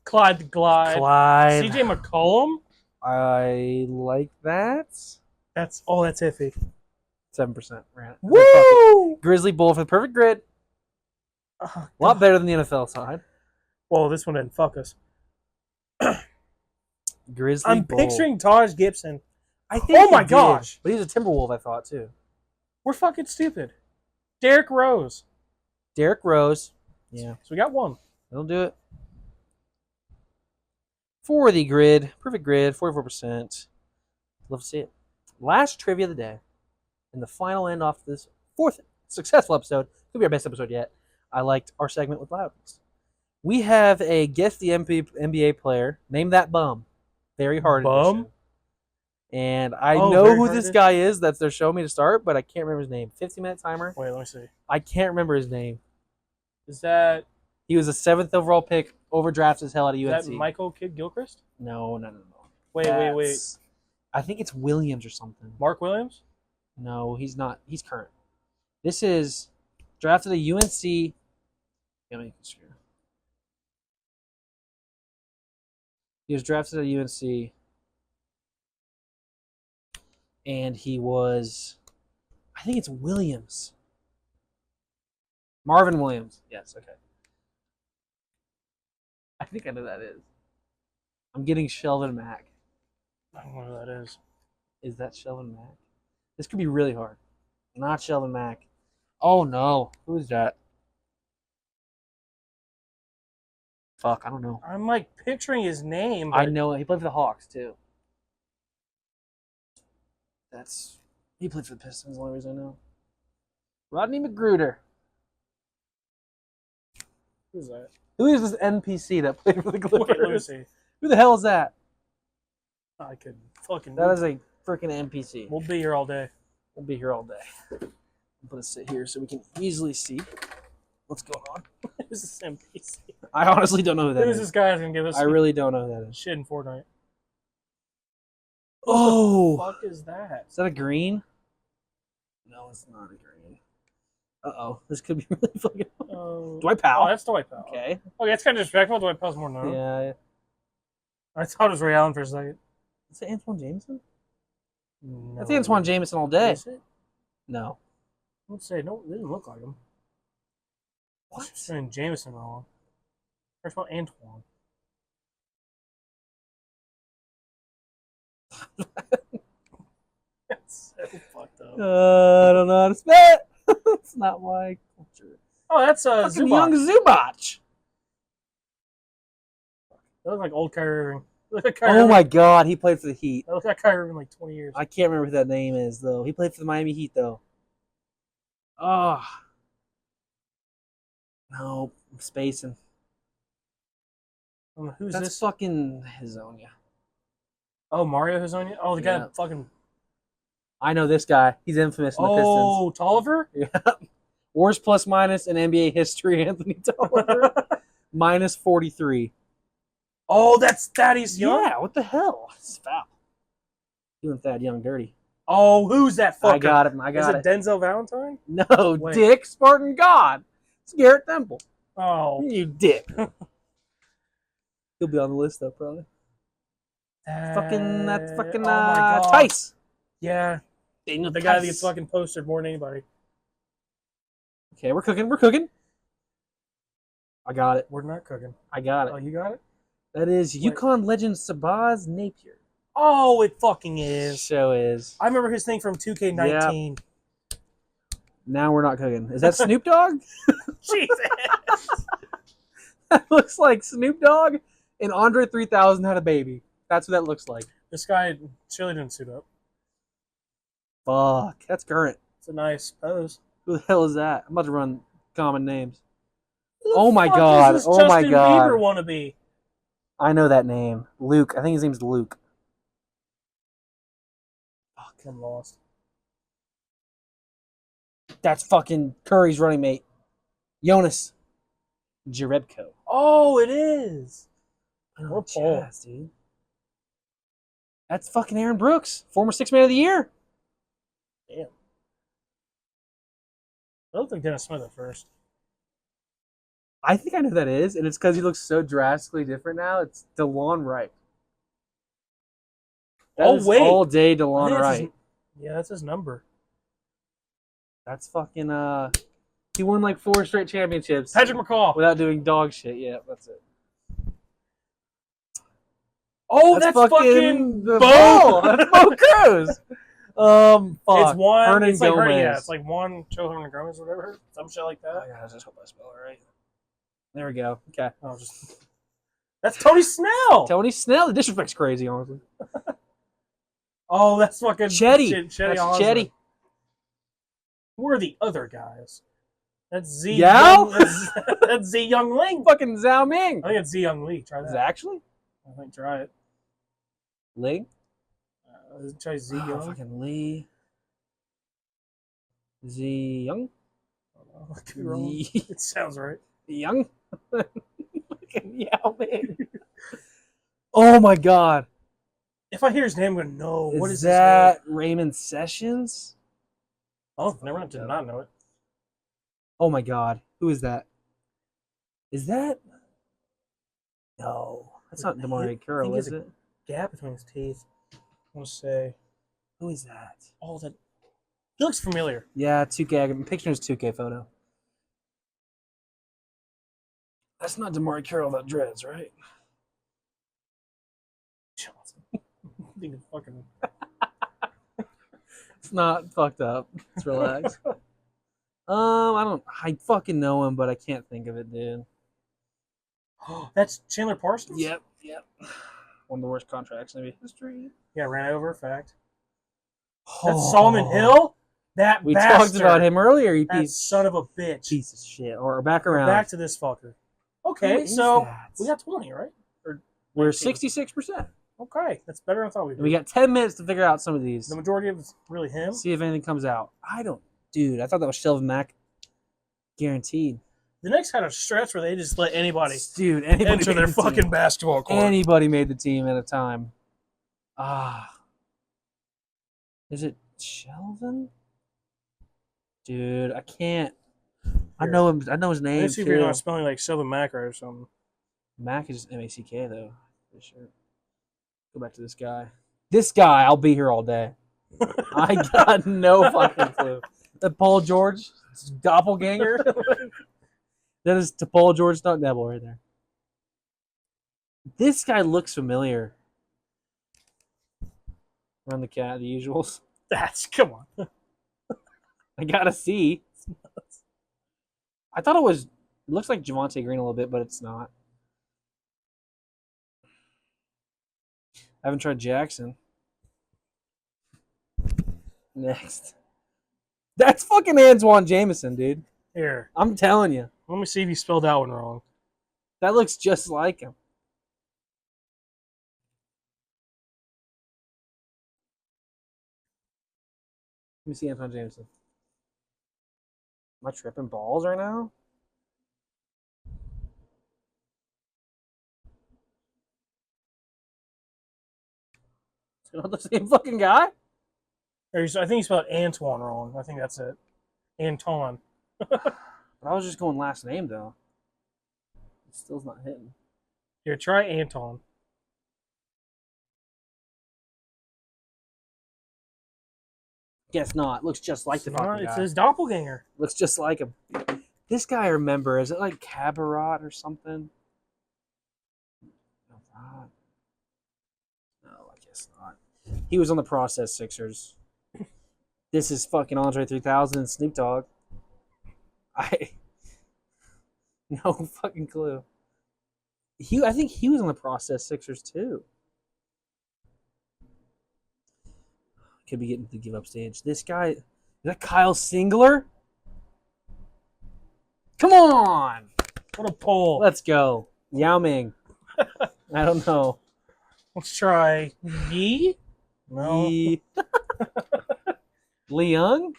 Clyde the Glide. Clyde. CJ McCollum? I like that. That's iffy. 7% ran it. Woo! Grizzly Bull for the perfect grid. Oh, A lot better than the NFL side. well, this one didn't fuck us. Grizzly I'm Bull. picturing Taj Gibson. I think Oh he my did. gosh. But he's a Timberwolf, I thought, too. We're fucking stupid. Derrick Rose. Derrick Rose. Yeah, So we got one. that'll do it. For the grid, perfect grid, 44%. Love to see it. Last trivia of the day, and the final end off this fourth successful episode. Could be our best episode yet. I liked our segment with Loudness. We have a guess the NBA player. Name that bum. Very hard Bum? edition. And I Oh, know very who hard this edition? guy is that they're showing me to start, but I can't remember his name. 15-minute timer. Wait, let me see. I can't remember his name. Is that He was a 7th overall pick, overdrafted as hell at is UNC. that Michael Kidd Gilchrist? No. Wait. That's- I think it's Williams or something. Mark Williams? No, he's not. He's current. This is drafted at UNC. He was drafted at UNC, and he was, I think it's Williams. Marvin Williams. Yes, okay. I think I know who that is. I'm getting Shelvin Mack. I don't know who that is. Is that Shelvin Mack? This could be really hard. Not Shelvin Mack. Oh no. Who is that? Fuck, I don't know. I'm like picturing his name. I But know he played for the Hawks too. He played for the Pistons, the only reason I know. Rodney McGruder. Who's that? Who is this NPC that played for the Wait, let me Clippers? see. Who the hell is that? I could fucking. That is a freaking NPC. We'll be here all day. We'll be here all day. I'm gonna sit here so we can easily see what's going on. Who's this NPC? I honestly don't know who that Who's is. this guy that's gonna give us I really don't know who that is. shit in Fortnite? Oh, What the fuck is that? is that a green? No, it's not a green. Uh-oh, this could be really fucking. Dwight Powell. Oh, that's Dwight Powell. Okay. Okay, that's kind of disrespectful. Dwight Powell's more known. Yeah. I thought it was Ray Allen for a second. Is it Antoine Jameson? No. That's Antoine Jameson all day. Is it? No. I would say no. It didn't look like him. What? I'm saying Jameson wrong. First of all, Antoine. That's so fucked up. I don't know how to spell it. It's not my culture. Oh, that's Fucking Zubac. young Zubac. That looks like old Kyrie Irving. Look like Kyrie Oh Irving. my God, he played for the Heat. That looks like Kyrie Irving like 20 years. I can't remember who that name is though. He played for the Miami Heat though. Oh. No, I'm spacing. I don't know, who's That's this? fucking Hazonia. Oh, Mario Hazonia? Oh, the guy Yeah. that fucking. I know this guy. He's infamous in the Oh, Tolliver? Pistons. Yeah. Worst plus minus in NBA history, Anthony Tolliver. Minus 43. Oh, that's Thaddeus Young? Yeah, what the hell? It's foul. Doing Thad Young dirty. Oh, who's that fucker? I got it. I Is got it it. Denzel Valentine? No, Wait. Dick Spartan God. It's Garrett Temple. Oh. You dick. He'll be on the list though, probably. That's fucking oh my God. Tice. Yeah. Daniel The guy that Tice. gets fucking postered more than anybody. Okay, we're cooking. I got it. We're not cooking. I got Oh, it. you got it? That is Wait. Yukon legend Sabaz Napier. Oh, it fucking is. Show is. I remember his thing from 2K19. Now we're not cooking. Is that Snoop Dogg? Jesus. That looks like Snoop Dogg and Andre 3000 had a baby. That's what that looks like. This guy surely didn't suit up. Fuck. That's current. It's a nice pose. Who the hell is that? I'm about to run common names. Who the Oh my fuck God. Is this Oh my Justin God. Bieber wannabe? I know that name. Luke. I think his name's Luke. Fuck, I'm lost. That's fucking Curry's running mate. Jonas Jerebko. Oh, it is. Oh, Or Paul. Jazz, dude. That's fucking Aaron Brooks, former Sixth Man of the Year. Damn. I don't think Dennis Smith at first. I think I know who that is, and it's because he looks so drastically different now. It's DeLon Wright. That Oh, is wait. all day I DeLon think that's his- Wright. yeah, that's his number. That's fucking he won like 4 straight championships Patrick McCaw. without doing dog shit. Yeah, that's it. Oh, that's fucking the Bo. ball. That's Bo Cruz. Fuck. It's one. Hernan It's like Gomez. yeah, it's like one Joe Hernan Gomez or whatever. Some shit like Oh, that. God, I just hope I spell it right. There we go. Okay. Oh, just that's Tony Snell. Tony Snell. The disrespect's crazy, honestly. Oh, that's fucking Chetty. Chetty That's Osman. Chetty. Who are the other guys? That's Z. Yao? That's That's Z Young Ling. Fucking Zhao Ming. I think it's Z Young Lee. Try Is it that. actually? I think try it. Ling? Try Z Oh, Young. fucking Lee. Z Young? I could be wrong. It sounds right. Young? Fucking Yao Ming. Oh my god. If I hear his name, I'm going to know. What is that? his name? Raymond Sessions? Oh, never mind. Did not know it. Oh my god. Who is that? Is that? No. That's not Damari Carroll, is it? Gap between his teeth. I want to say. Who is that? Oh, that. He looks familiar. Yeah, 2K. I'm picturing his 2K photo. That's not Damari Carroll that dreads, right? Johnson. I think it's fucking. It's not fucked up. It's relaxed. I fucking know him, but I can't think of it, dude. That's Chandler Parsons? Yep. One of the worst contracts in history. Yeah, ran over, fact. That's Solomon Hill? That We bastard. talked about him earlier, you That son of a bitch. piece of shit. Or back around. Back to this fucker. Who Okay, is so that? we got 20, right? We're 19. 66%. Okay, that's better than I thought we'd And we do. got 10 minutes to figure out some of these. The majority of it's really him. See if anything comes out. Dude, I thought that was Shelvin Mack. Guaranteed. The Knicks had a stretch where they just let anybody Dude, anybody enter made their the team. fucking basketball court. Anybody made the team at a time. Is it Shelvin? Dude, I can't. I know him. I know his name. Let's see if you're not spelling like Sylvan Mack or something. Mac is M-A-C-K though, for sure. Go back to this guy. This guy, I'll be here all day. I got no fucking clue. That Paul George doppelganger. That is to Paul George stunt double right there. This guy looks familiar. Run the cat, the usuals. Come on. I gotta see. I thought it was. It looks like Javonte Green a little bit, but it's not. I haven't tried Jackson. Next. That's fucking Antoine Jameson, dude. Here, I'm telling you. let me see if you spelled that one wrong. That looks just like him. Let me see Antoine Jameson. Am I tripping balls right now? Is it not the same fucking guy? I think you spelled Antoine wrong. I think that's it. Anton. But I was just going last name though. It still's not hitting. Here, try Anton. Guess not. Looks just like the fucking It's guy. his doppelganger. Looks just like him. This guy I remember. Is it like Cabaret or something? No, I guess not. He was on the Process Sixers. This is fucking Andre 3000 and Snoop Dogg. No fucking clue. I think he was on the Process Sixers too. Could be getting to the give up stage. This guy, is that Kyle Singler? Come on! What a pull. Let's go. Yao Ming. I don't know. Let's try Yi. No. Yi. Leung?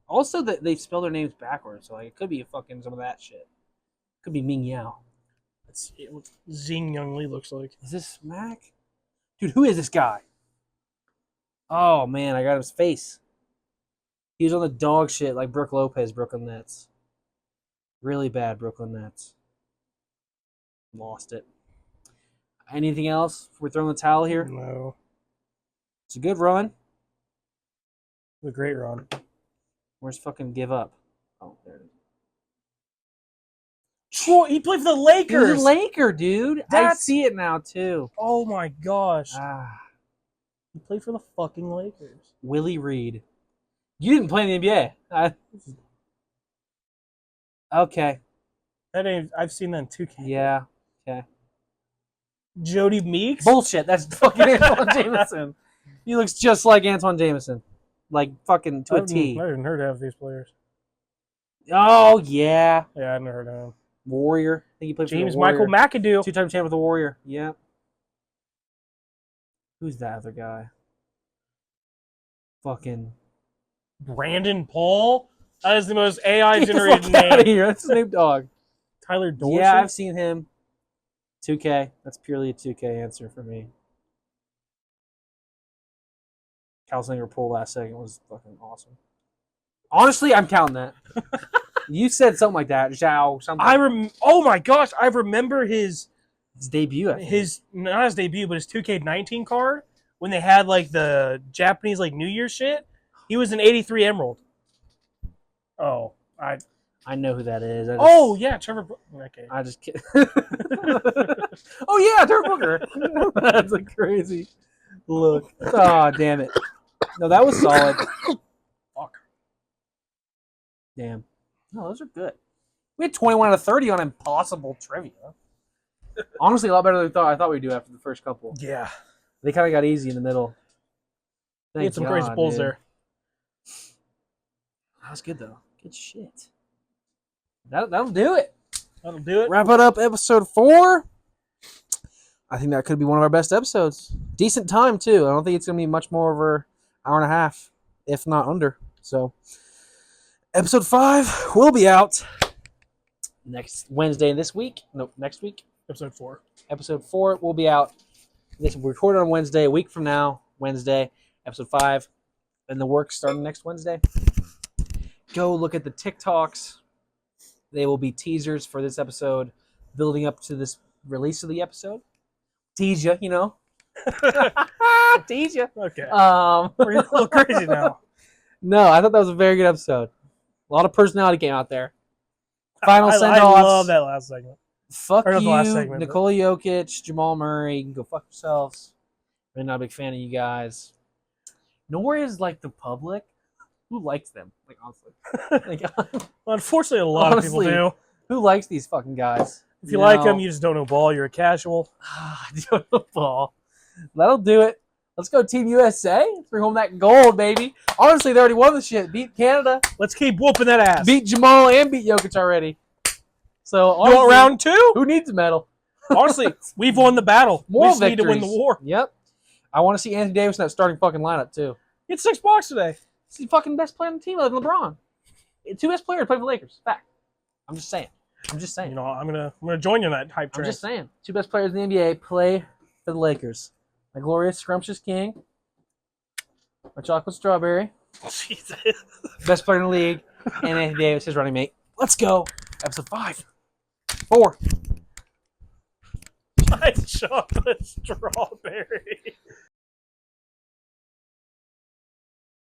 Also, they spell their names backwards, so like it could be fucking some of that shit. Could be Ming Yao. Let's see what Xing Young Lee looks like. Is this Mac? Dude, who is this guy? Oh man, I got his face. He was on the dog shit like Brooke Lopez, Brooklyn Nets. Really bad Brooklyn Nets. Lost it. Anything else? We're throwing the towel here. No. It's a good run. A great run. Where's fucking give up? Oh, there it is. Troy, he played for the Lakers. He's a Laker, dude. I see it now too. Oh my gosh. Ah, He played for the fucking Lakers. Willie Reed. You didn't play in the NBA. Okay. That ain't, I've seen that in 2K. Yeah. Okay. Jody Meeks? Bullshit. That's fucking Antoine Jameson. He looks just like Antoine Jameson. Like fucking to a T. I haven't heard of these players. Oh yeah, Yeah, I've never heard of him. Warrior. I think he played James for the Warrior. Michael McAdoo. 2-time champ with the Warrior. Yeah. Who's that other guy? Fucking Brandon Paul. That is the most AI get the generated fuck out of name. here. That's Snoop Dogg. Tyler Dorsey. Yeah, I've seen him. 2K. That's purely a 2K answer for me. Cal Slinger pull last second was fucking awesome. Honestly, I'm counting that. You said something like that. Zhao something. Oh my gosh, I remember his debut. I think. not his debut, but his 2K19 card when they had like the Japanese like New Year shit. He was an 83 Emerald. Oh, I know who that is. Oh yeah, Trevor. Okay. I just kidding. Oh yeah, Trevor Booker. That's a crazy look. Oh damn it. No, that was solid. Fuck. Damn. No, those are good. We had 21 out of 30 on impossible trivia. Honestly, a lot better than we thought. I thought we'd do after the first couple. Yeah. They kind of got easy in the middle. We had some crazy pulls there. That was good though. Good shit. That'll do it. That'll do it. Wrap it up, episode 4. I think that could be one of our best episodes. Decent time too. I don't think it's gonna be much more over an hour and a half, if not under. So, episode 5 will be out next Wednesday this week. No, next week. Episode 4. Episode 4 will be out. This will be recorded on Wednesday, a week from now, Wednesday. Episode 5, and the work starting next Wednesday. Go look at the TikToks. They will be teasers for this episode, building up to this release of the episode. Tease ya, you know. Tease ya. Okay. We're a little crazy now. No, I thought that was a very good episode. A lot of personality came out there. Final I send-offs. love that last segment. Fuck Or not you, the last segment, Nikola Jokic, Jamal Murray. You can go fuck yourselves. I'm not a big fan of you guys. Nor is like the public. Who likes them? Like honestly, Well, unfortunately, a lot of people do. Who likes these fucking guys? If you like them, you just don't know ball. You're a casual. Ball. That'll do it. Let's go Team USA. Let's bring home that gold, baby. Honestly, they already won the shit. Beat Canada. Let's keep whooping that ass. Beat Jamal and beat Jokic already. So you want round 2? Who needs a medal? Honestly, we've won the battle. We just need to win the war. Yep. I want to see Anthony Davis in that starting fucking lineup too. He had 6 blocks today. He's the fucking best player on the team other than LeBron. 2 best players play for the Lakers. Fact. I'm just saying. You know, I'm gonna join you in that hype train. I'm just saying. 2 best players in the NBA play for the Lakers. My glorious scrumptious king. My chocolate strawberry. Jesus. Best player in the league. And Anthony Davis, his running mate. Let's go. Episode 5. 4. My chocolate strawberry.